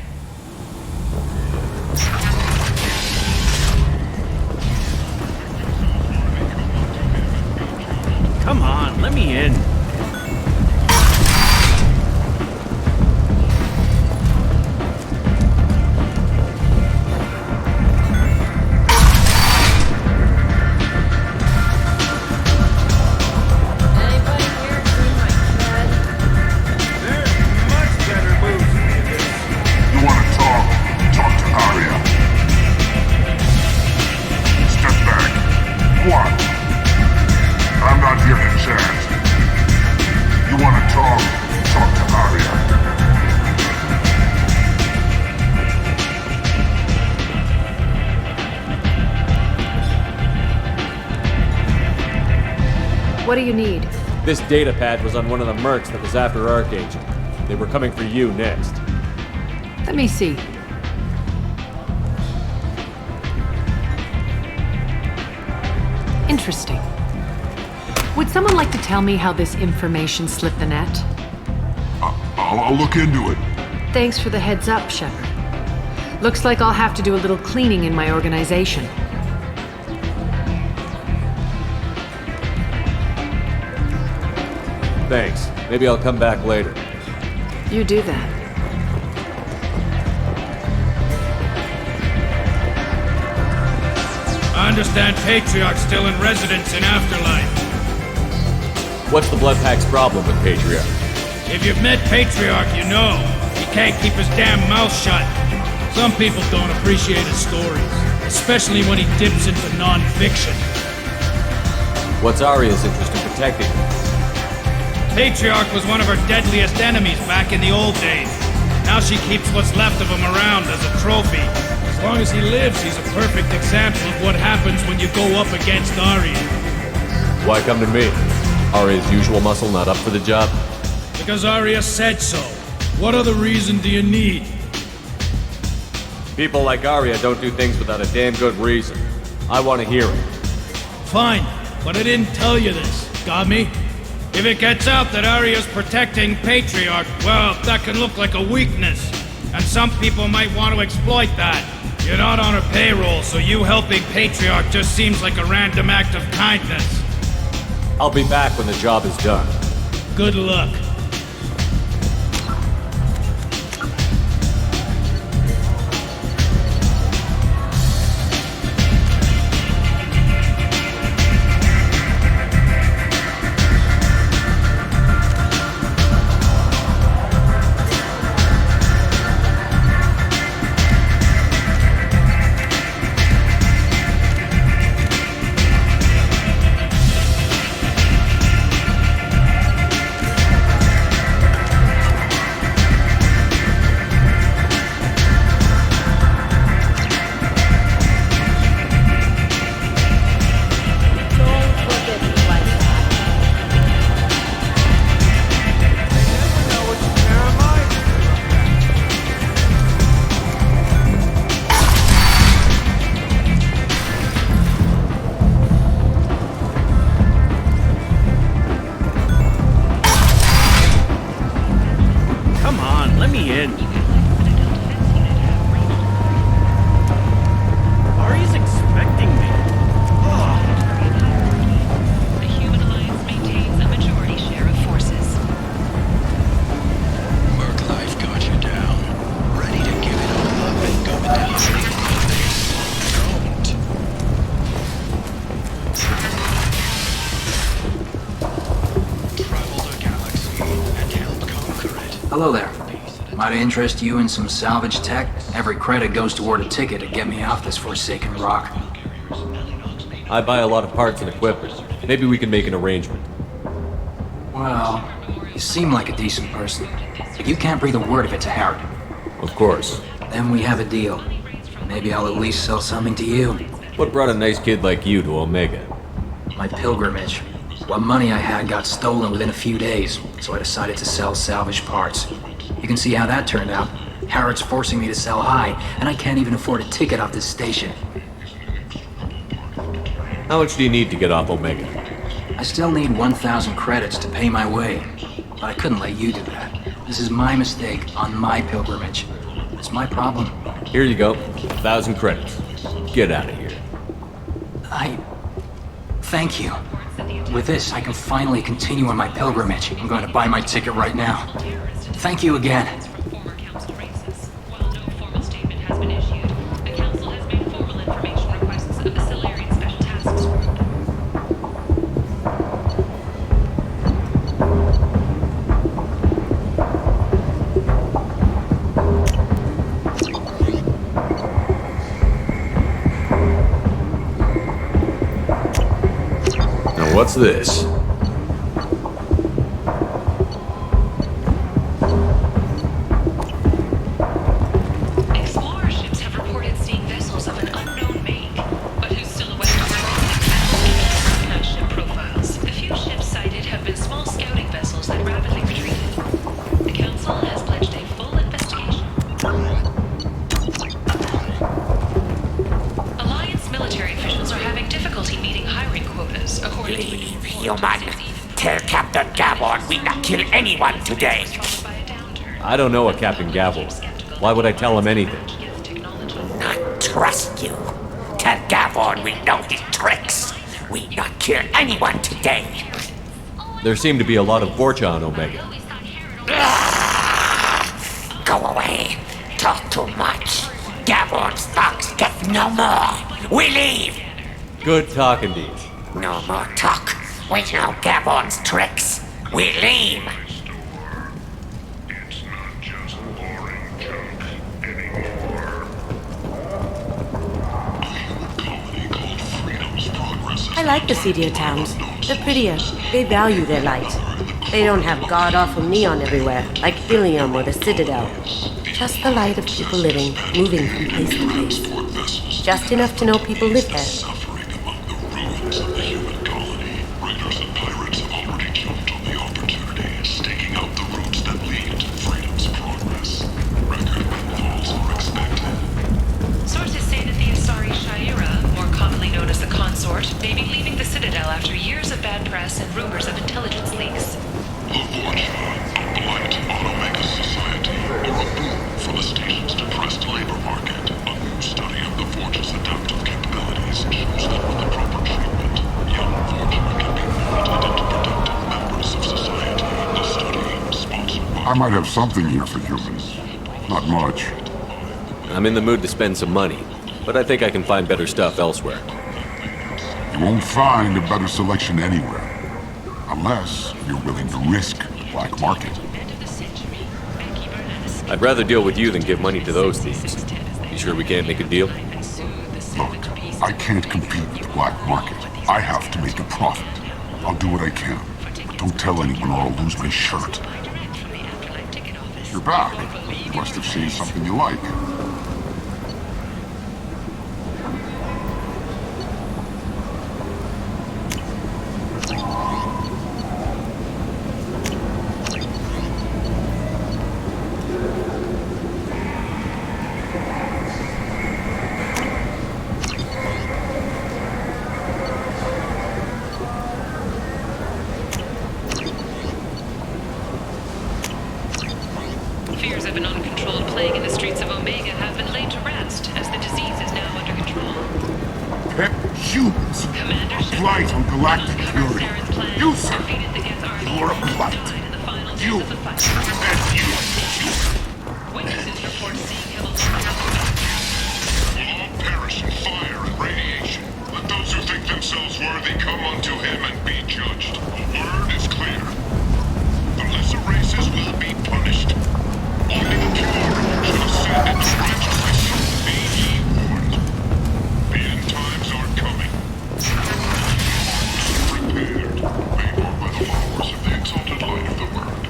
Come on, let me in. What do you need? This data pad was on one of the mercs that was after Archangel. They were coming for you next. Let me see. Interesting. Would someone like to tell me how this information slipped the net? I'll look into it. Thanks for the heads up, Shepard. Looks like I'll have to do a little cleaning in my organization. Thanks. Maybe I'll come back later. You do that. I understand Patriarch's still in residence in Afterlife. What's the Blood Pack's problem with Patriarch? If you've met Patriarch, you know. He can't keep his damn mouth shut. Some people don't appreciate his stories, especially when he dips into non-fiction. What's Aria's interest in protecting him? Patriarch was one of her deadliest enemies back in the old days. Now she keeps what's left of him around as a trophy. As long as he lives, he's a perfect example of what happens when you go up against Aria. Why come to me? Aria's usual muscle not up for the job? Because Aria said so. What other reason do you need? People like Aria don't do things without a damn good reason. I want to hear it. Fine, but I didn't tell you this. Got me? If it gets out that Aria's protecting Patriarch, well, that can look like a weakness. And some people might want to exploit that. You're not on her payroll, so you helping Patriarch just seems like a random act of kindness. I'll be back when the job is done. Good luck. Hello there. Might interest you in some salvage tech? Every credit goes toward a ticket to get me off this forsaken rock. I buy a lot of parts and equipment. Maybe we can make an arrangement. Well, you seem like a decent person, but you can't breathe a word of it to Harrod. Of course. Then we have a deal. Maybe I'll at least sell something to you. What brought a nice kid like you to Omega? My pilgrimage. What money I had got stolen within a few days, so I decided to sell salvaged parts. You can see how that turned out. Harrod's forcing me to sell high, and I can't even afford a ticket off this station. How much do you need to get off Omega? I still need 1,000 credits to pay my way, but I couldn't let you do that. This is my mistake on my pilgrimage. It's my problem. Here you go. 1,000 credits. Get out of here. Thank you. With this, I can finally continue on my pilgrimage. I'm going to buy my ticket right now. Thank you again. What's this? Explorer ships have reported seeing vessels of an unknown make, but whose silhouettes match ship profiles. The few ships sighted have been small scouting vessels that rapidly retreated. The Council has pledged a full investigation. Alliance military officials are having difficulty meeting hiring quotas, according to Human, tell Captain Gavon we not kill anyone today. I don't know a Captain Gavel. Why would I tell him anything? Not trust you. Tell Gavon we know his tricks. We not kill anyone today. There seem to be a lot of Vorcha on Omega. Go away. Talk too much. Gavon's thugs get no more. We leave. Good talking to you. No more talk. We know Gavon's tricks. We leave. I like the seedier towns. They're prettier. They value their light. They don't have god-awful neon everywhere, like Ilium or the Citadel. Just the light of people living, moving from place to place. Just enough to know people live there. Sources say that the Asari Shaira, more commonly known as the Consort, may be leaving the Citadel after years of bad press and rumors of intelligence leaks. The Vorcha, a blight on Omega society, or a boon for the station's depressed labor market. A new study of the Vorcha's adaptive capabilities shows that with the proper treatment, young Vorcha can be molded into productive members of society. The study, sponsored by... I might have something here for humans. Not much. I'm in the mood to spend some money, but I think I can find better stuff elsewhere. You won't find a better selection anywhere. Unless you're willing to risk the black market. I'd rather deal with you than give money to those thieves. You sure we can't make a deal? Look, I can't compete with the black market. I have to make a profit. I'll do what I can. But don't tell anyone or I'll lose my shirt. You're back. You must have seen something you like. Fears of an uncontrolled plague in the streets of Omega have been laid to rest, as the disease is now under control. Pet humans. A blight on galactic purity. You, sir. You are a blight. You. And you. Witnesses report seeing him Will all perish in fire and radiation. Let those who think themselves worthy come unto him and be judged. The word is clear. The lesser races will be punished. Only the pure shall ascend into righteousness. Be ye warned. The end times are coming. Prepared. Made more by the followers of the exalted light of the word.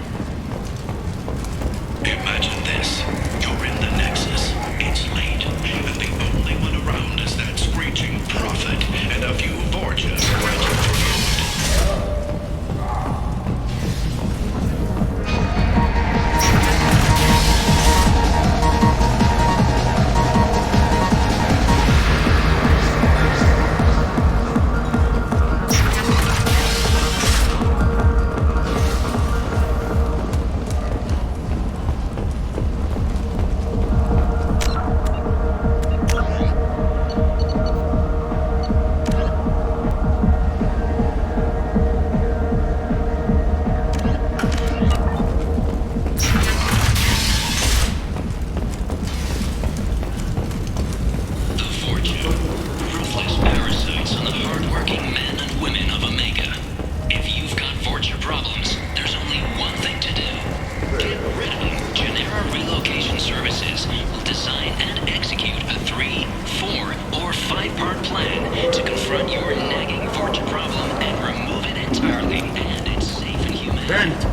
entirely, and it's safe for humanity. Bent!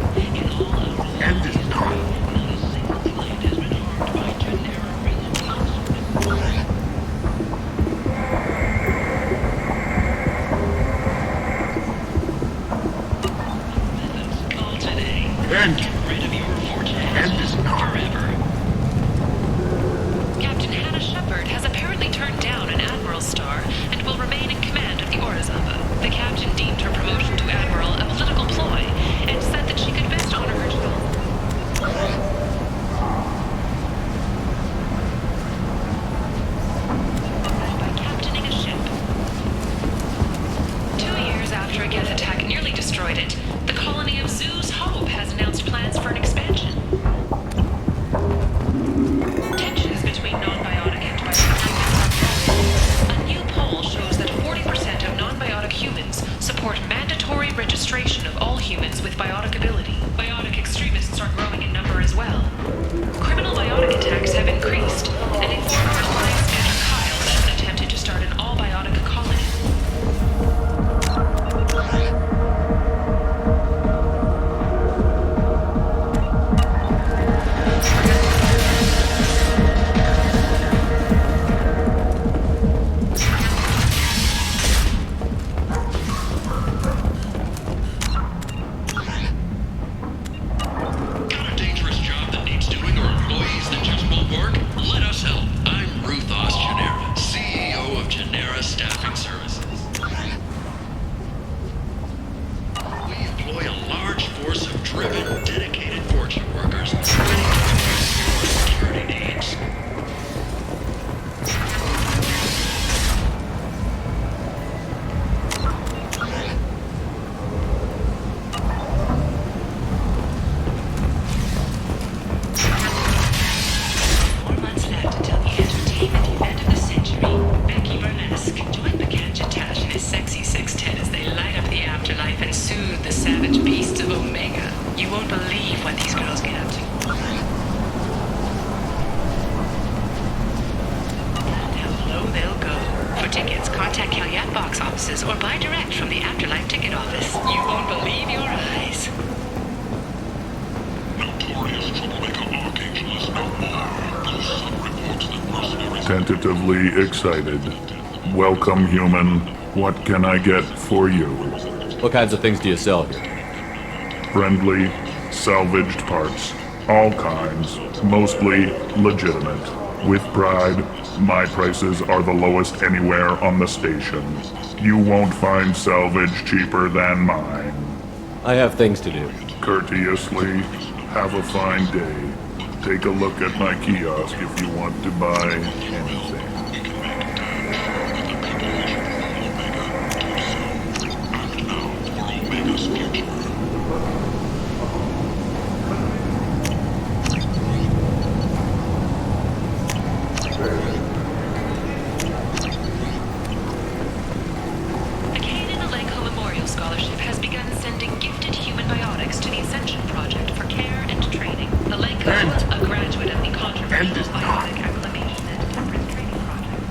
End is not. End! End is not. Captain Hannah Shepard has apparently turned down an Admiral's star and will remain in command of the Orizaba. The captain deemed her promotion to Admiral a political ploy and said that she could best honor her job by captaining a ship. 2 years after a Geth attack nearly destroyed it, the colony of Zoo's Hope has announced plans for an expansion. Tensions between non-biotic and biotic humans are growing. A new poll shows that 40% of non-biotic humans support mandatory registration of all humans with biotic ability. Biotic extremists are growing in number as well. Criminal biotic attacks have increased, and a former Alliance Commander Kyle even attempted to start an all-biotic colony. Got a dangerous job that needs doing or employees that just won't work? Let us help. I'm Ruthos Genera, CEO of Genera Staffing Services. We employ a large force of driven, dedicated fortune workers ready to address your security needs. Left until the entertainment event of the century. Becky Burlesque joined the Gadgetash and his sexy sextet as they light up the afterlife and soothe the savage beasts of Omega. You won't believe what these girls get up to. And how low they'll go. For tickets, contact Calyat box offices or buy direct from the Afterlife ticket office. You won't believe your eyes. Notorious troublemaker Archangel is no more. Some reports that mercenaries... Tentatively excited. Welcome, human. What can I get for you? What kinds of things do you sell here? Friendly, salvaged parts. All kinds. Mostly legitimate. With pride, my prices are the lowest anywhere on the station. You won't find salvage cheaper than mine. I have things to do. Courteously, have a fine day. Take a look at my kiosk if you want to buy anything. The Cain Alenko Memorial Scholarship has begun sending gifted human biotics to the Ascension Project for care and training. Alenko, a graduate of the controversial Biotic Acclimation and Temperance Training Project.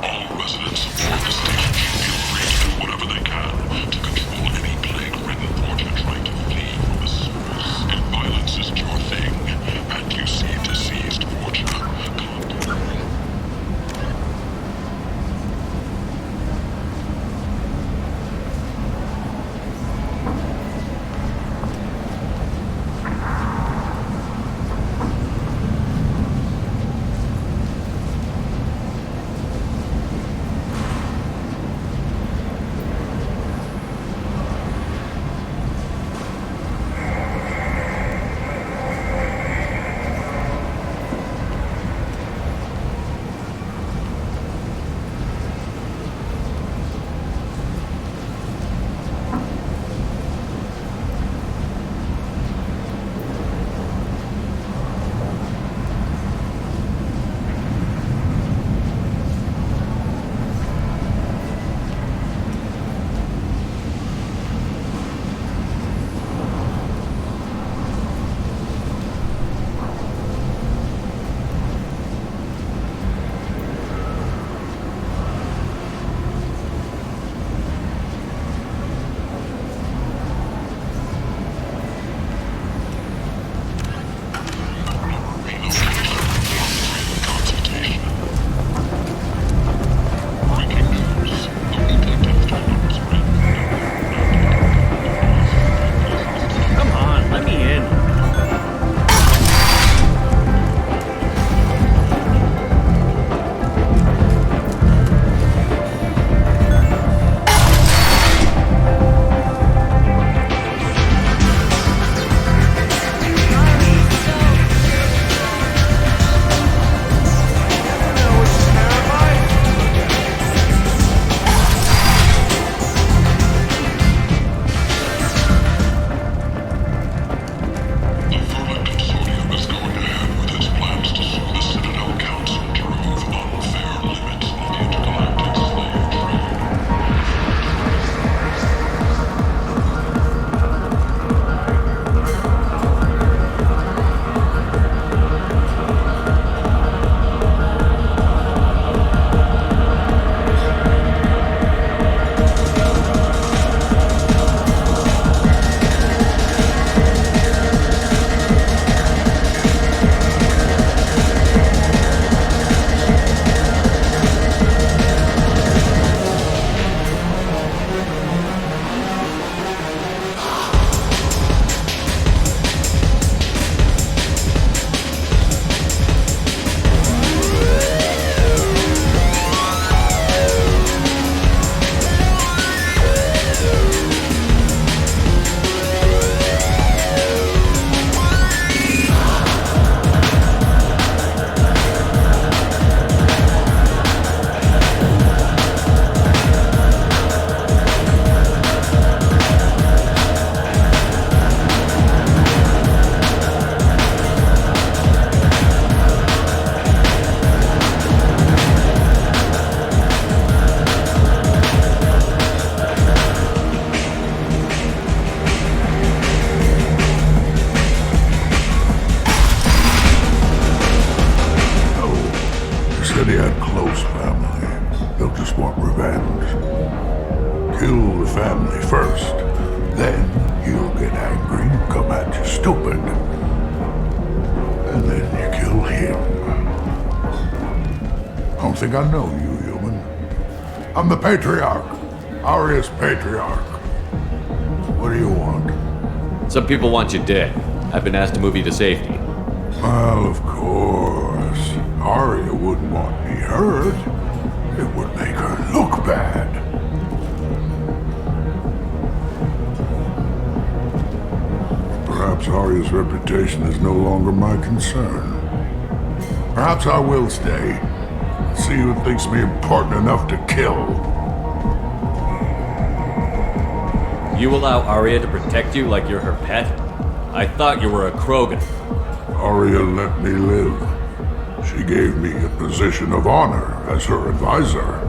All residents aboard the station should feel free to do whatever they can to control any plague-ridden portent trying to flee from the source. If violence isn't your thing, and you see deceased fortune, family first. Then he'll get angry, come at you stupid. And then you kill him. I don't think I know you, human. I'm the Patriarch. Arius Patriarch. What do you want? Some people want you dead. I've been asked to move you to safety. Well, of course. Arya wouldn't want me hurt. It would make her look bad. Perhaps Arya's reputation is no longer my concern. Perhaps I will stay. See who thinks me important enough to kill. You allow Arya to protect you like you're her pet? I thought you were a Krogan. Arya let me live. She gave me a position of honor as her advisor.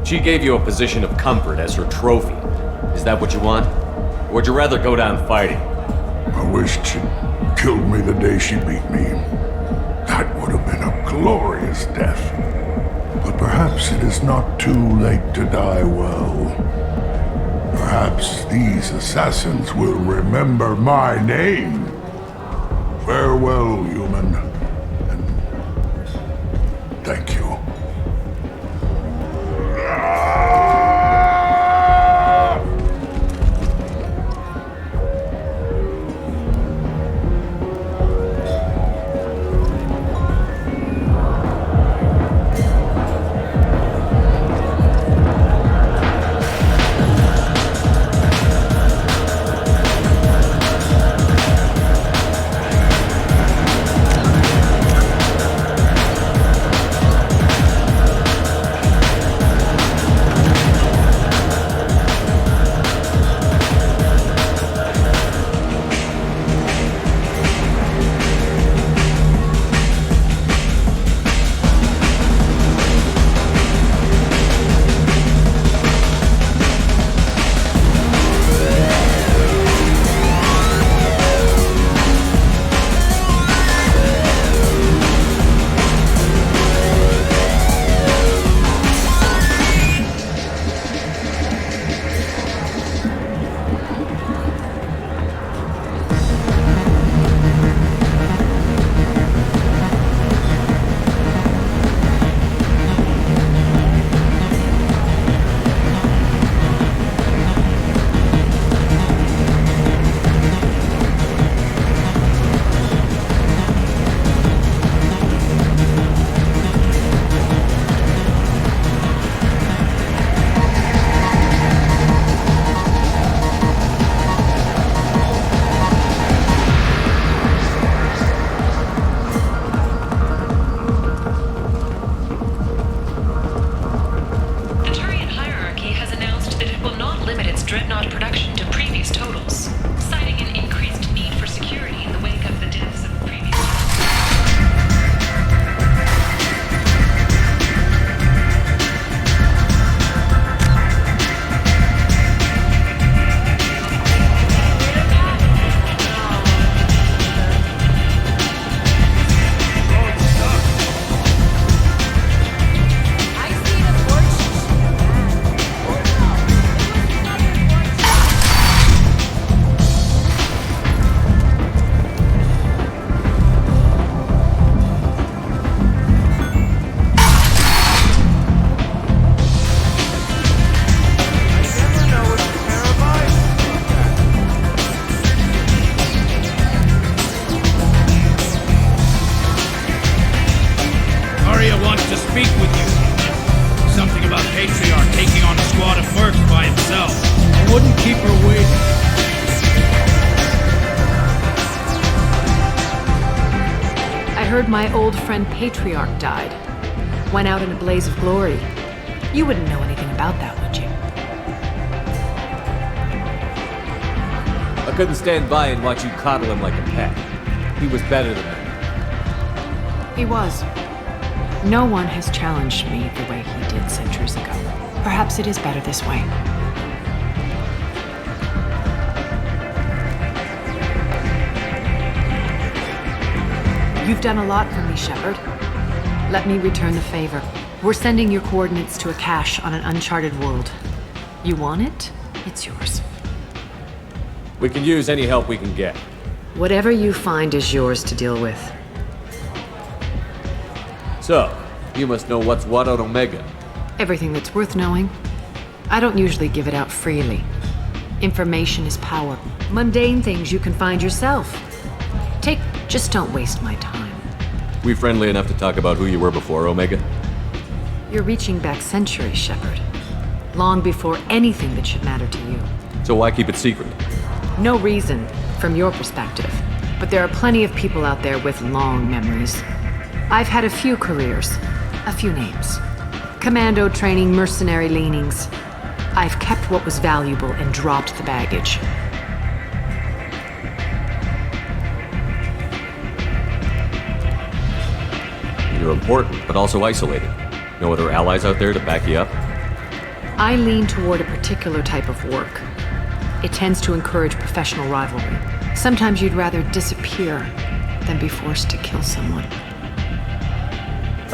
She gave you a position of comfort as her trophy. Is that what you want? Or would you rather go down fighting? I wished she'd killed me the day she beat me. That would have been a glorious death. But perhaps it is not too late to die well. Perhaps these assassins will remember my name. Farewell, human. And thank you. My old friend Patriarch died. Went out in a blaze of glory. You wouldn't know anything about that, would you? I couldn't stand by and watch you coddle him like a pet. He was better than that. He was. No one has challenged me the way he did centuries ago. Perhaps it is better this way. You've done a lot for me, Shepard. Let me return the favor. We're sending your coordinates to a cache on an uncharted world. You want it? It's yours. We can use any help we can get. Whatever you find is yours to deal with. So, you must know what's what on Omega. Everything that's worth knowing. I don't usually give it out freely. Information is power. Mundane things you can find yourself. Just don't waste my time. We friendly enough to talk about who you were before, Omega? You're reaching back centuries, Shepard. Long before anything that should matter to you. So why keep it secret? No reason, from your perspective. But there are plenty of people out there with long memories. I've had a few careers, a few names. Commando training, mercenary leanings. I've kept what was valuable and dropped the baggage. You're important, but also isolated. No other allies out there to back you up? I lean toward a particular type of work. It tends to encourage professional rivalry. Sometimes you'd rather disappear than be forced to kill someone.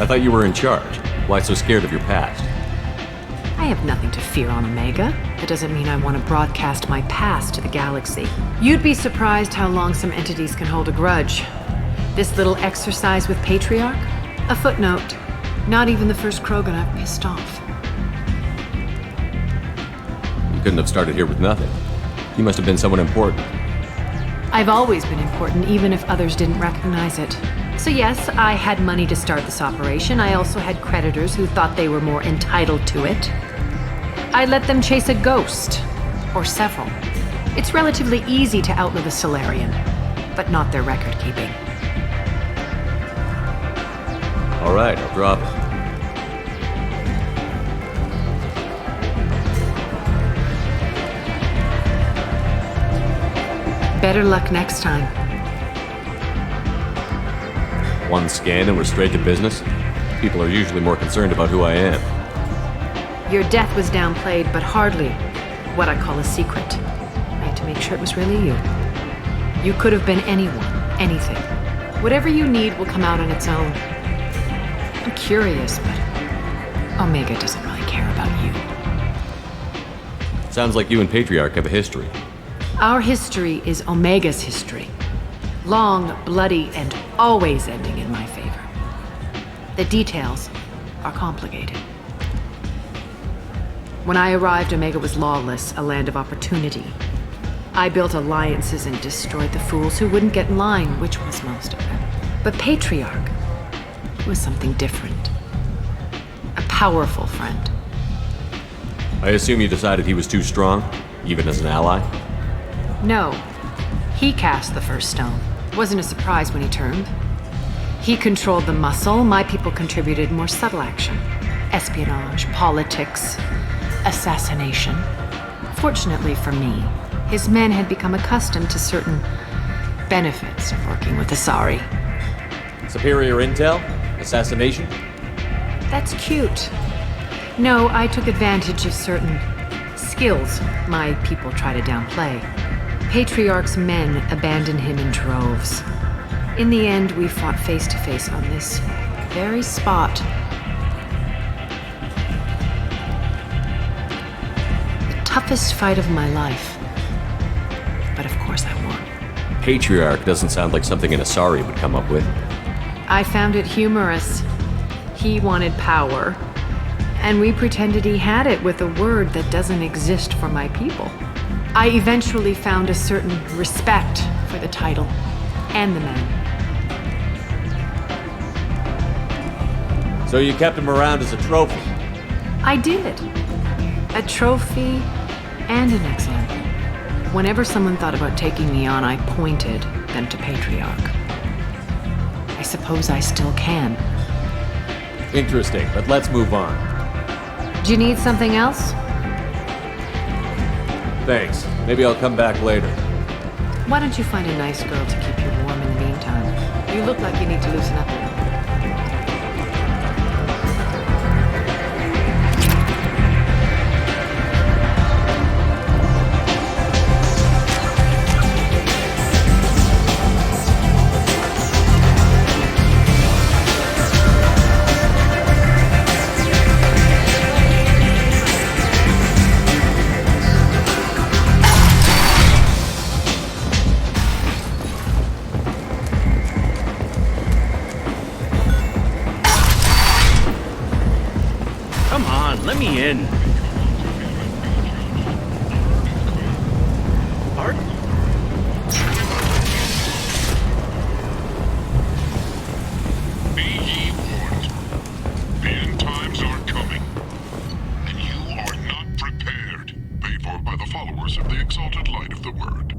I thought you were in charge. Why so scared of your past? I have nothing to fear on Omega. That doesn't mean I want to broadcast my past to the galaxy. You'd be surprised how long some entities can hold a grudge. This little exercise with Patriarch? A footnote. Not even the first Krogan I've pissed off. You couldn't have started here with nothing. You must have been someone important. I've always been important, even if others didn't recognize it. So yes, I had money to start this operation. I also had creditors who thought they were more entitled to it. I let them chase a ghost. Or several. It's relatively easy to outlive a Solarian, but not their record-keeping. All right, I'll drop it. Better luck next time. One scan and we're straight to business? People are usually more concerned about who I am. Your death was downplayed, but hardly what I call a secret. I had to make sure it was really you. You could have been anyone, anything. Whatever you need will come out on its own. I'm curious, but Omega doesn't really care about you. Sounds like you and Patriarch have a history. Our history is Omega's history. Long, bloody, and always ending in my favor. The details are complicated. When I arrived, Omega was lawless, a land of opportunity. I built alliances and destroyed the fools who wouldn't get in line, which was most of them. But Patriarch was something different. A powerful friend. I assume you decided he was too strong, even as an ally? No. He cast the first stone. Wasn't a surprise when he turned. He controlled the muscle. My people contributed more subtle action. Espionage, politics, assassination. Fortunately for me, his men had become accustomed to certain benefits of working with Asari. Superior intel? Assassination? That's cute. No, I took advantage of certain skills my people try to downplay. Patriarch's men abandoned him in droves. In the end, we fought face to face on this very spot. The toughest fight of my life. But of course I won. Patriarch doesn't sound like something an Asari would come up with. I found it humorous. He wanted power, and we pretended he had it with a word that doesn't exist for my people. I eventually found a certain respect for the title and the man. So you kept him around as a trophy? I did. A trophy and an example. Whenever someone thought about taking me on, I pointed them to Patriarch. I suppose I still can. Interesting, but let's move on. Do you need something else? Thanks. Maybe I'll come back later. Why don't you find a nice girl to keep you warm in the meantime? You look like you need to loosen up a little. side of the word.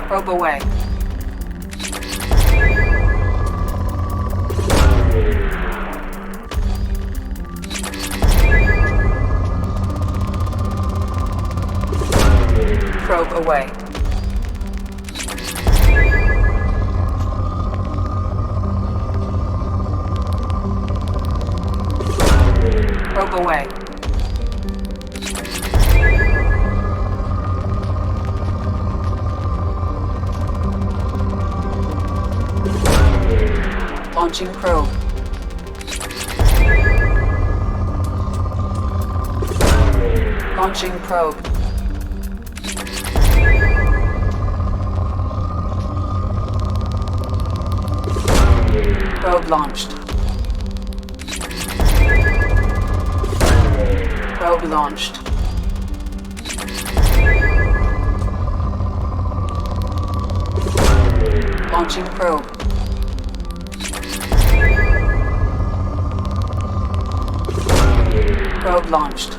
Probe away. Probe away. Probe away. Launching probe. Launching probe. Probe launched. Probe launched. Launching probe. Probe launched.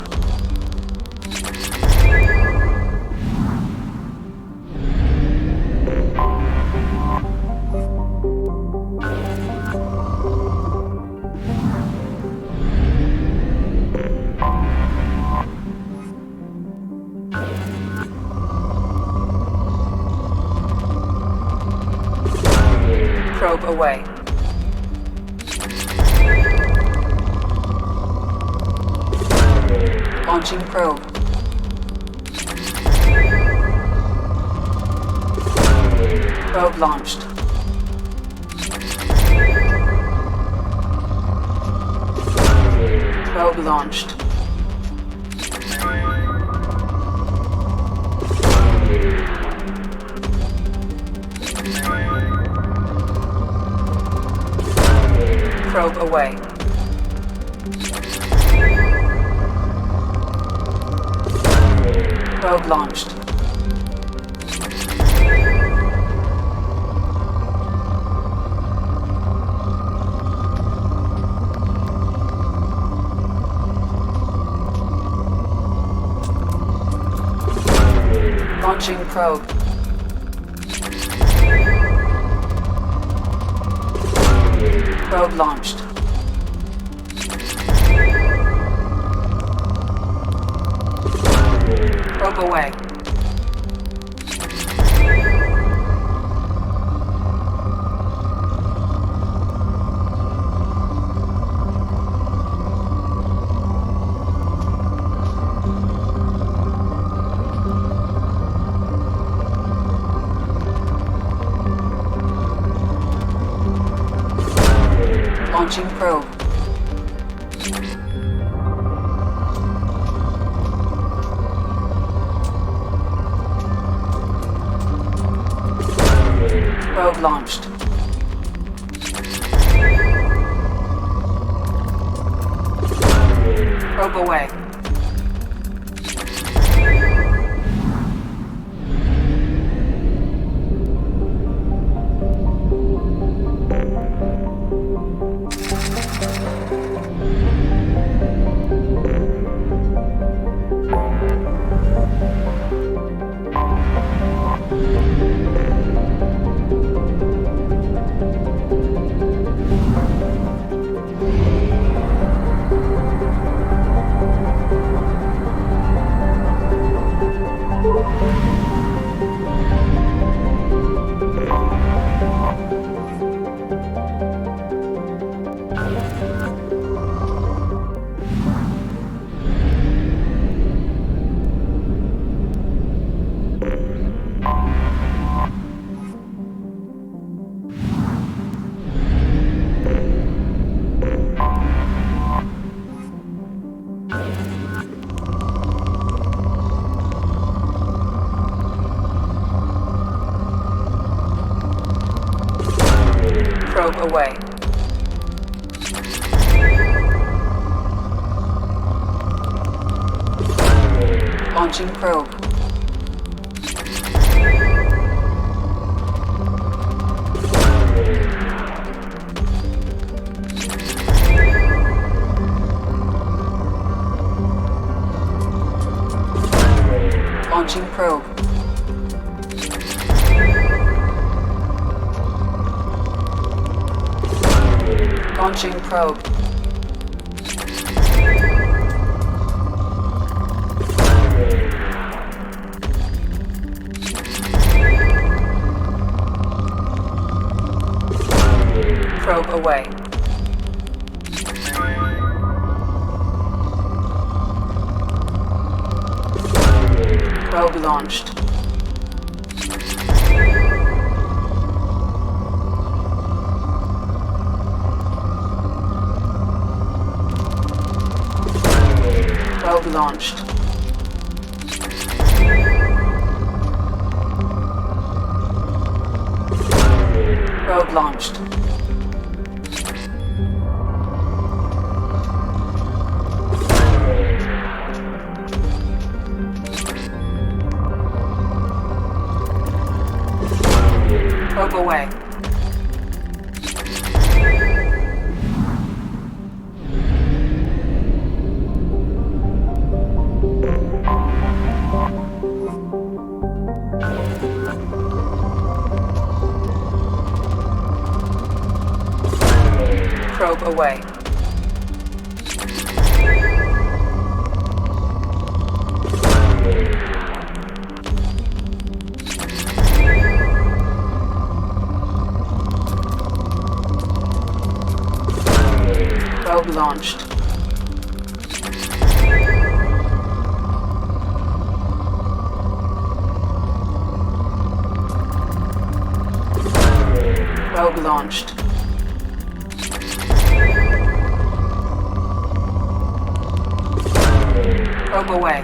Probe away. Launching probe. Probe launched. Probe launched. Probe away. Probe launched. Launching probe. Probe launched. Probe away. Launching probe. Probe launched. Probe away. Probe away. Launching probe. Launching probe. Launching probe. Probe away. Probe launched. Probe launched. Probe launched. Probe away. Probe away. Probe launched. Probe launched. Probe away.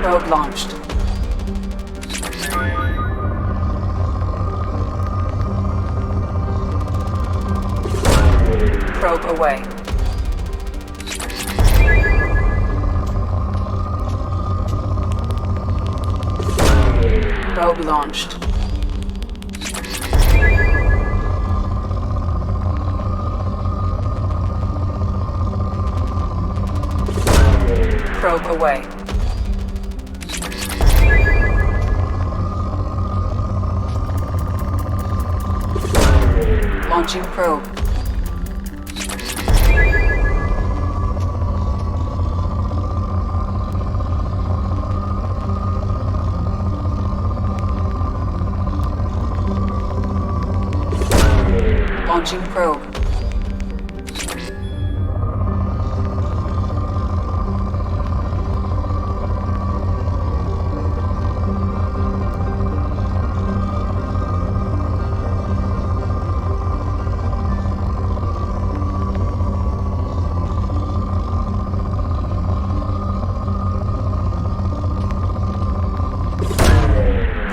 Probe launched. Probe away. Probe launched. Probe away. Launching probe. Launching probe.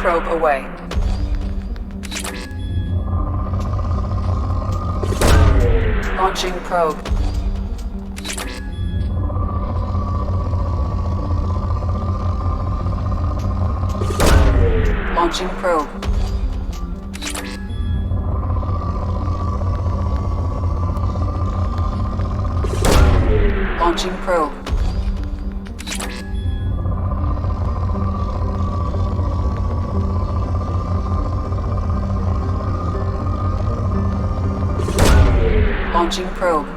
Probe away. Launching probe. Launching probe. Launching probe. Launching probe.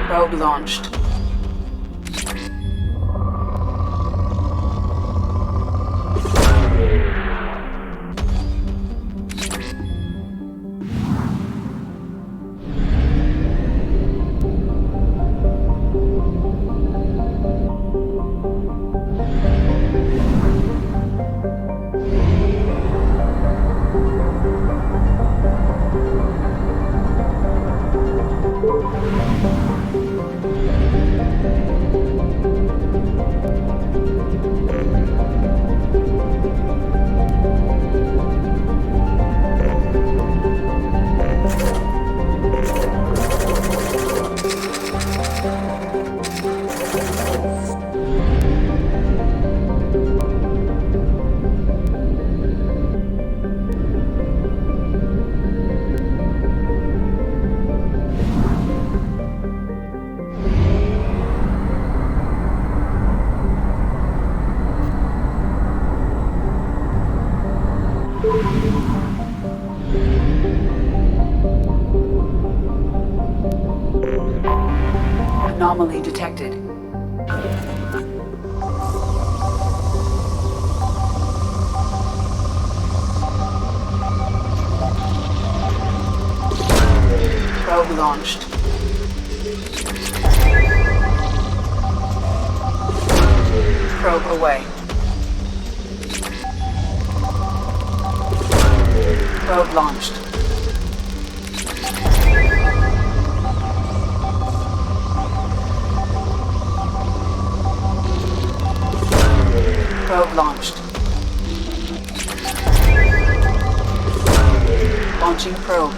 Probe launched. Anomaly detected. Probe launched. Probe away. Probe launched. Probe launched. Launching probe.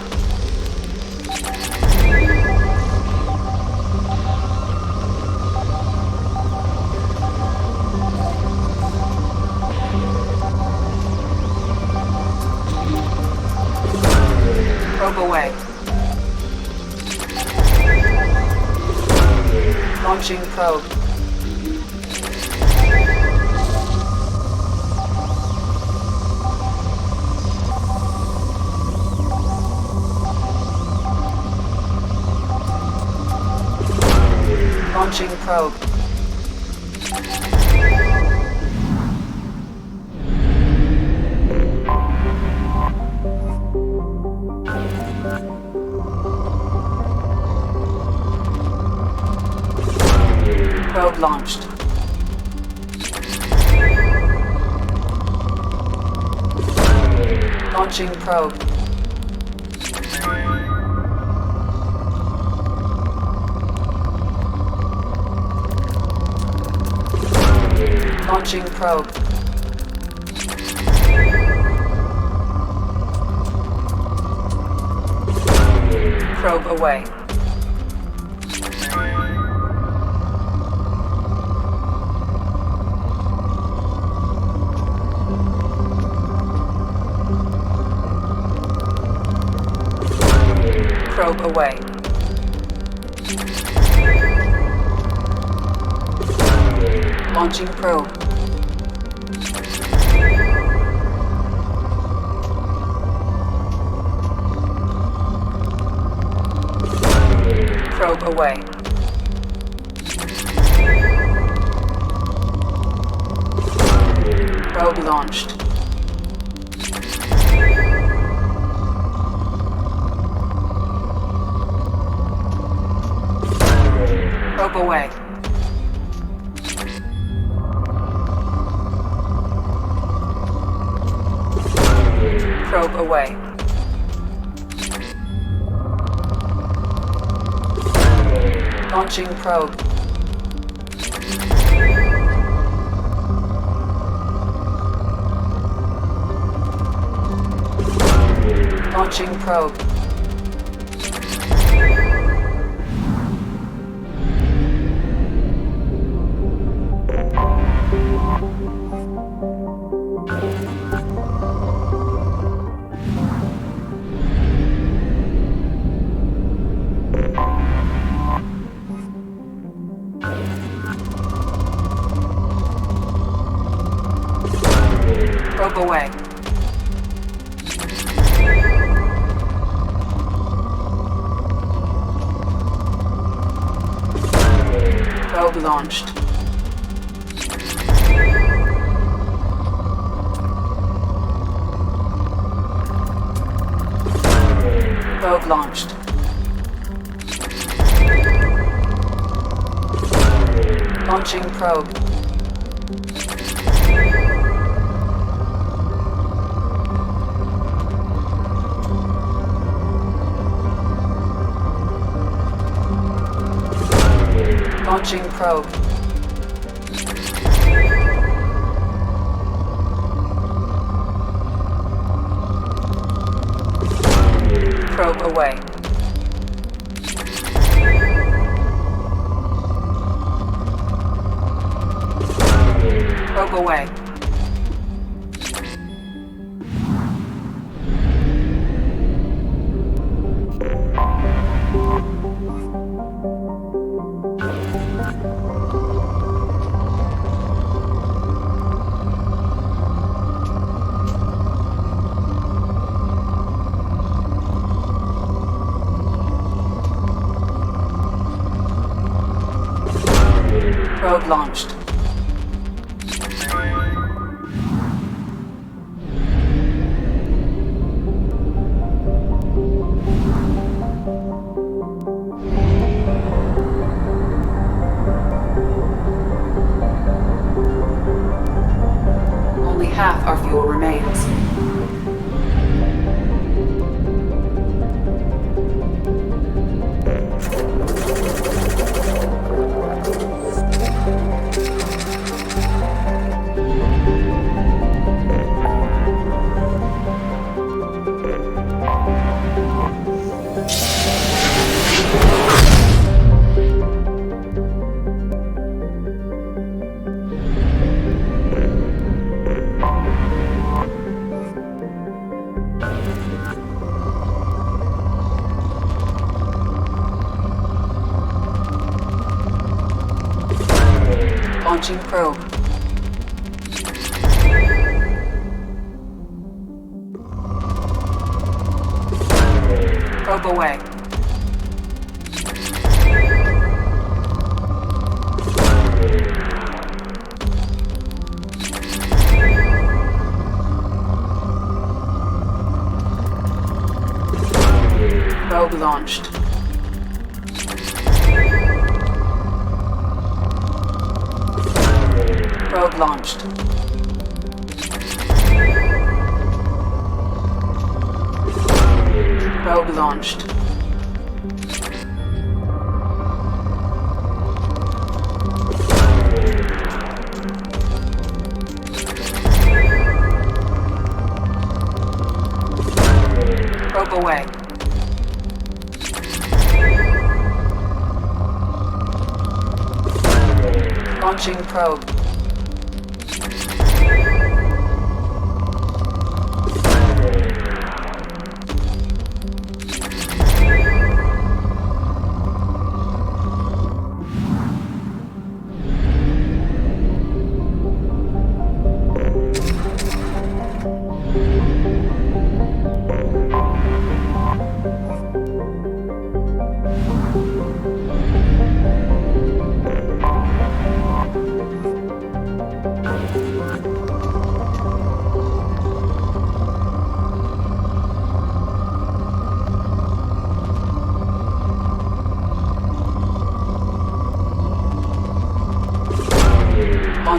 Probe away. Launching probe. Launching probe. Probe launched. Launching probe. Launching probe. Probe away. Probe away. Launching probe. Probe away. Probe launched. Probe away. Probe away. Launching probe. Launching probe. Probe away. Probe launched. Probe launched. Launching probe. Launching probe. Probe away. Probe away. Probe launched. Only half our fuel remains. Launching probe. Probe away. Probe launched. Probe launched. Probe launched. Probe away. Launching probe.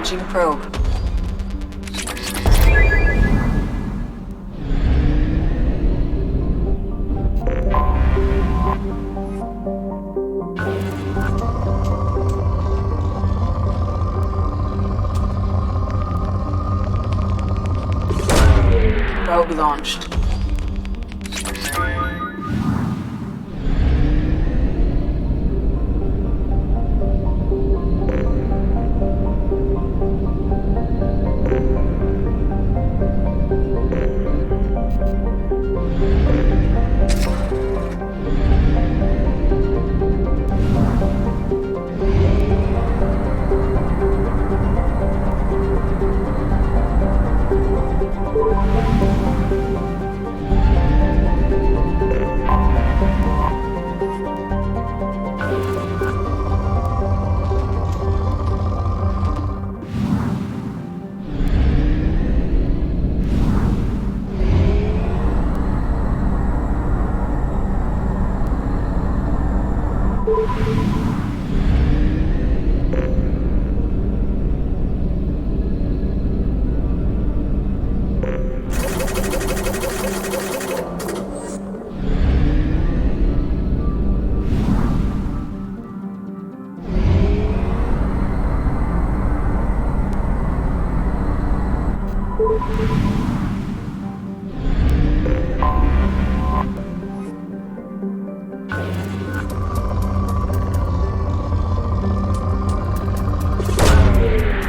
Launching probe. Probe launched.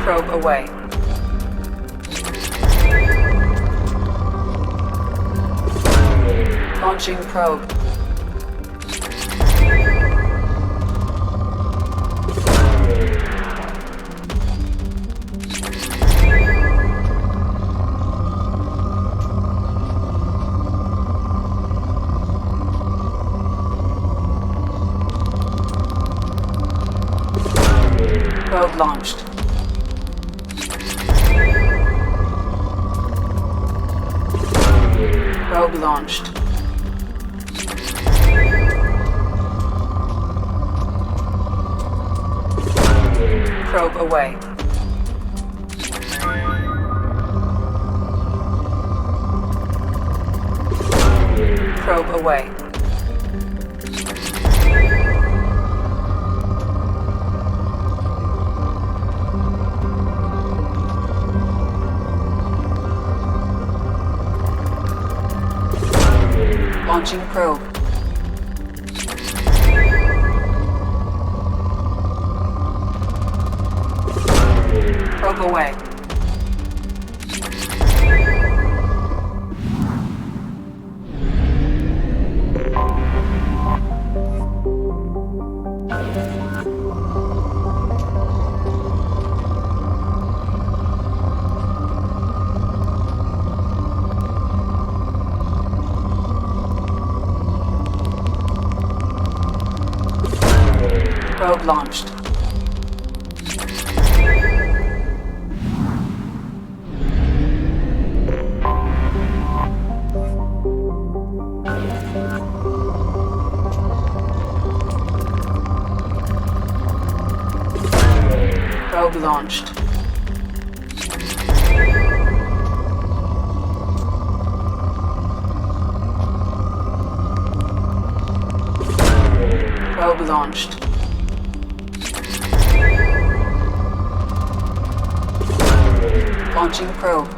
Probe away. Launching probe. Probe launched. Probe launched. Probe away. Probe away. Launching probe. Probe away. Probe launched. Probe launched. Probe launched. Launching probe.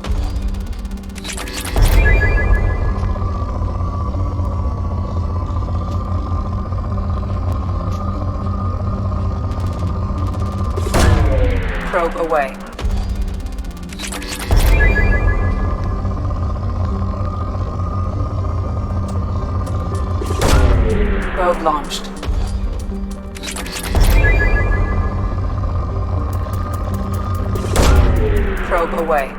Probe away. Probe launched. Probe away.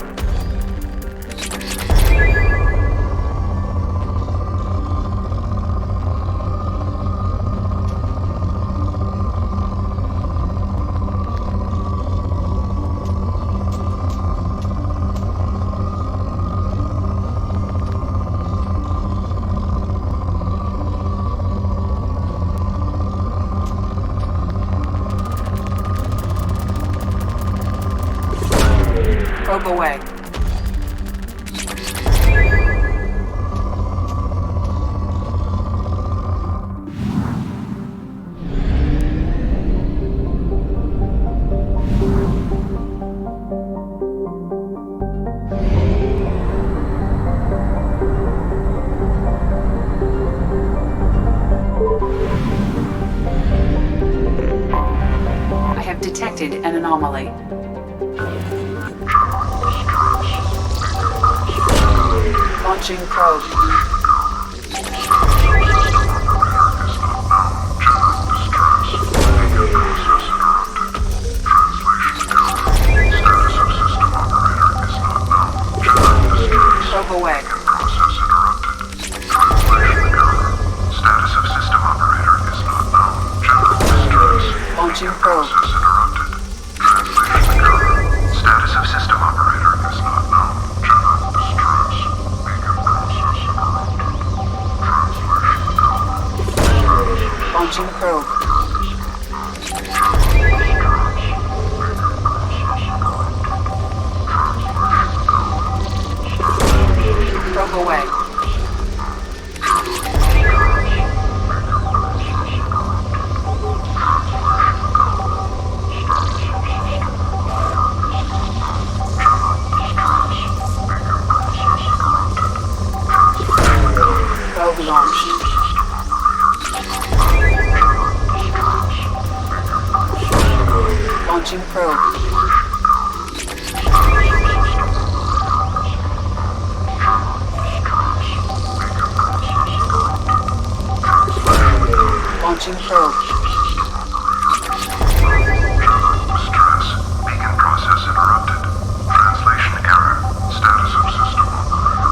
Probe away. I have detected an anomaly. Launching probe. Probe away. Status of system operator is not known. General distress. Launching probe. Status of system operator is not known. General distress. Launching probe. Probe away. Probe launched. Launching probe. Launching probe. Distress. Beacon process interrupted. Translation error. Status of system operator.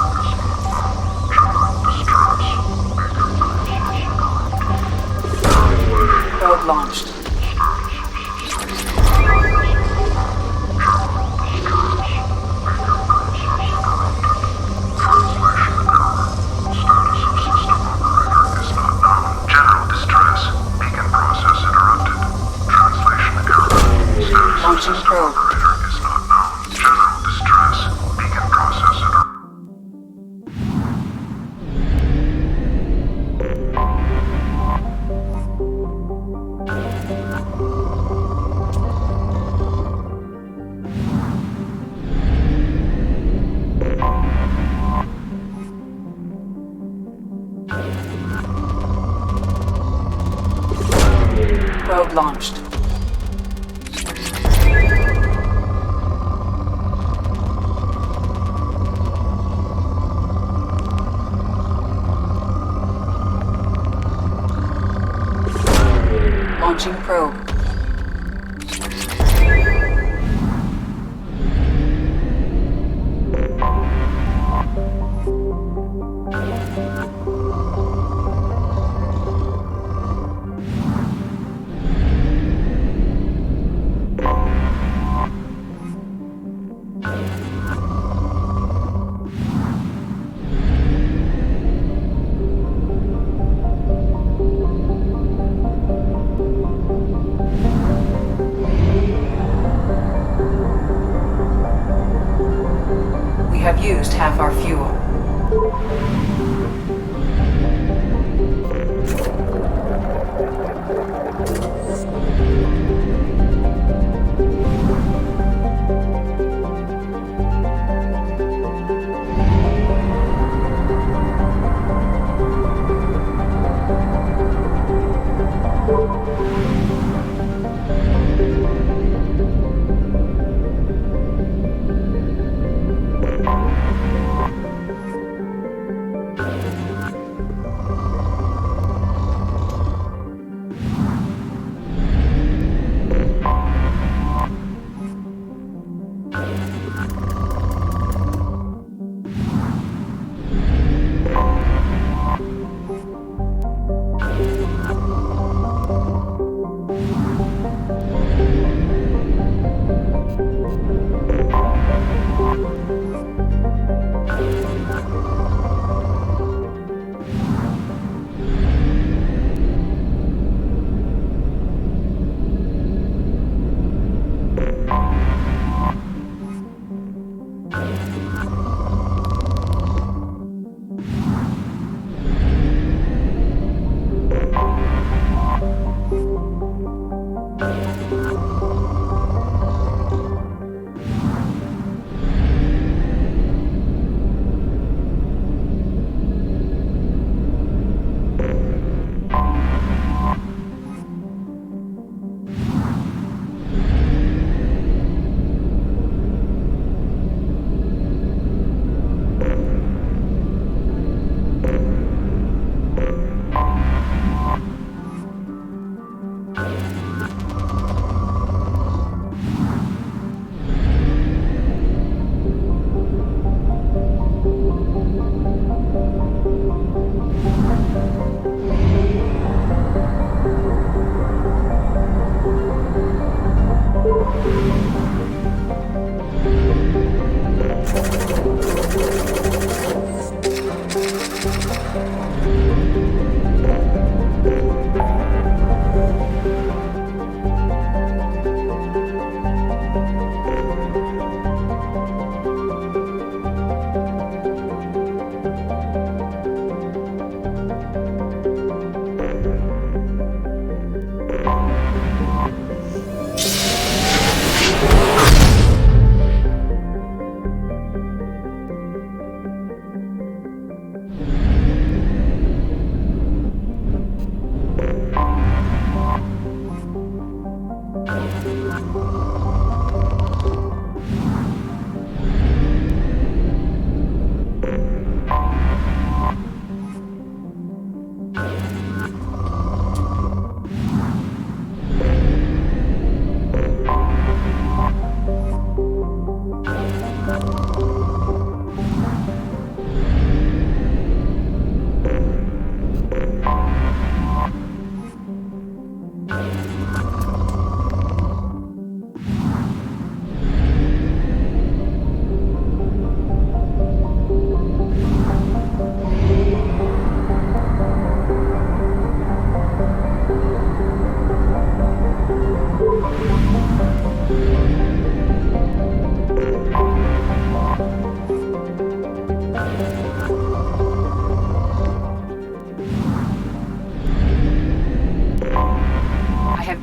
Probe launched. General distress. Beacon process interrupted. Translation error. Status Launching probe. operator is not known. General distress. Beacon process interrupted. Probe launched. Launching probe.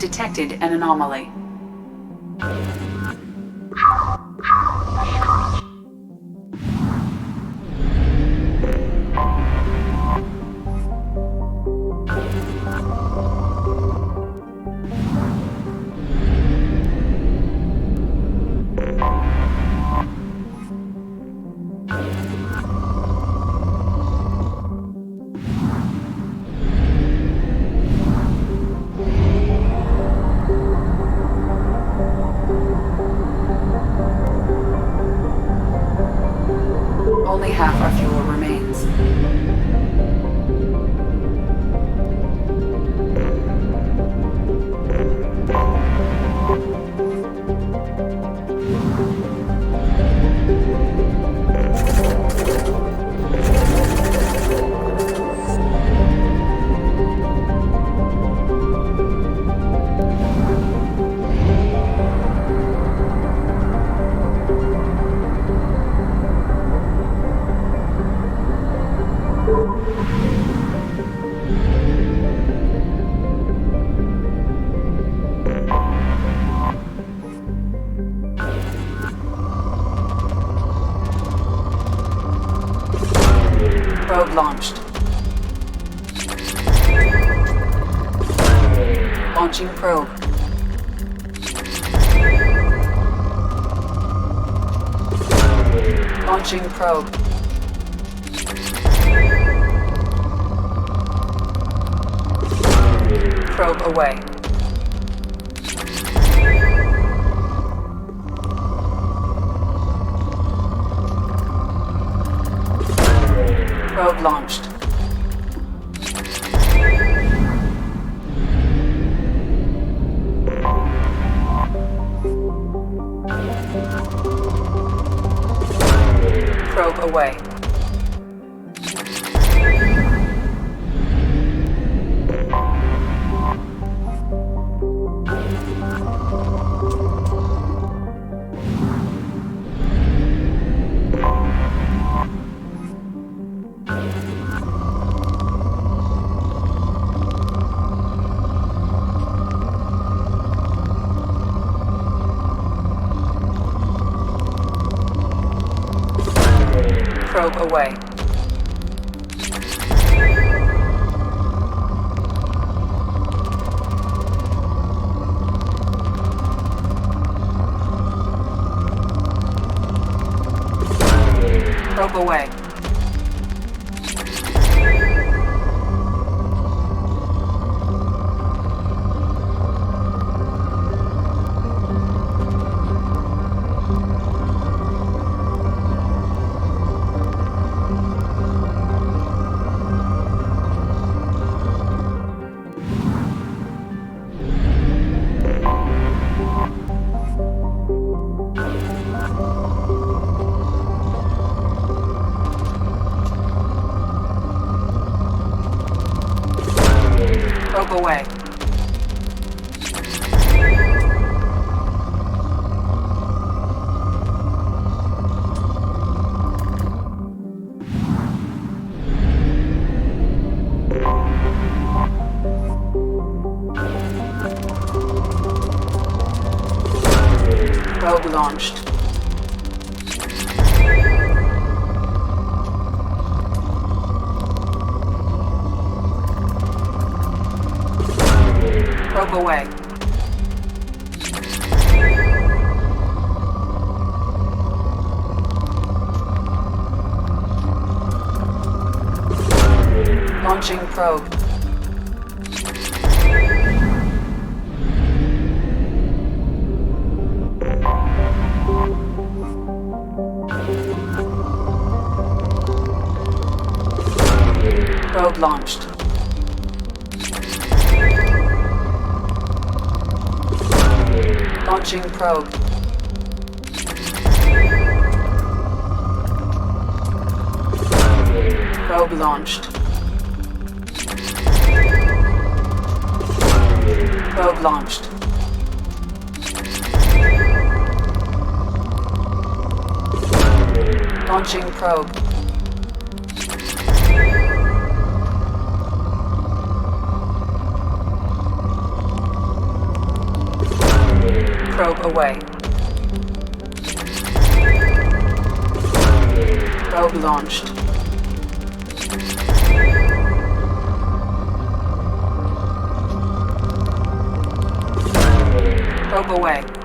detected an anomaly. Only half our fuel remains. Probe launched. Launching probe. Launching probe. Probe away. Probe launched. Probe away. Probe away. Probe away. Probe away. Probe launched. Probe away. Launching probe. Probe launched. Launching probe. Probe launched. Probe launched. Launching probe. Probe away. Probe launched. Probe away.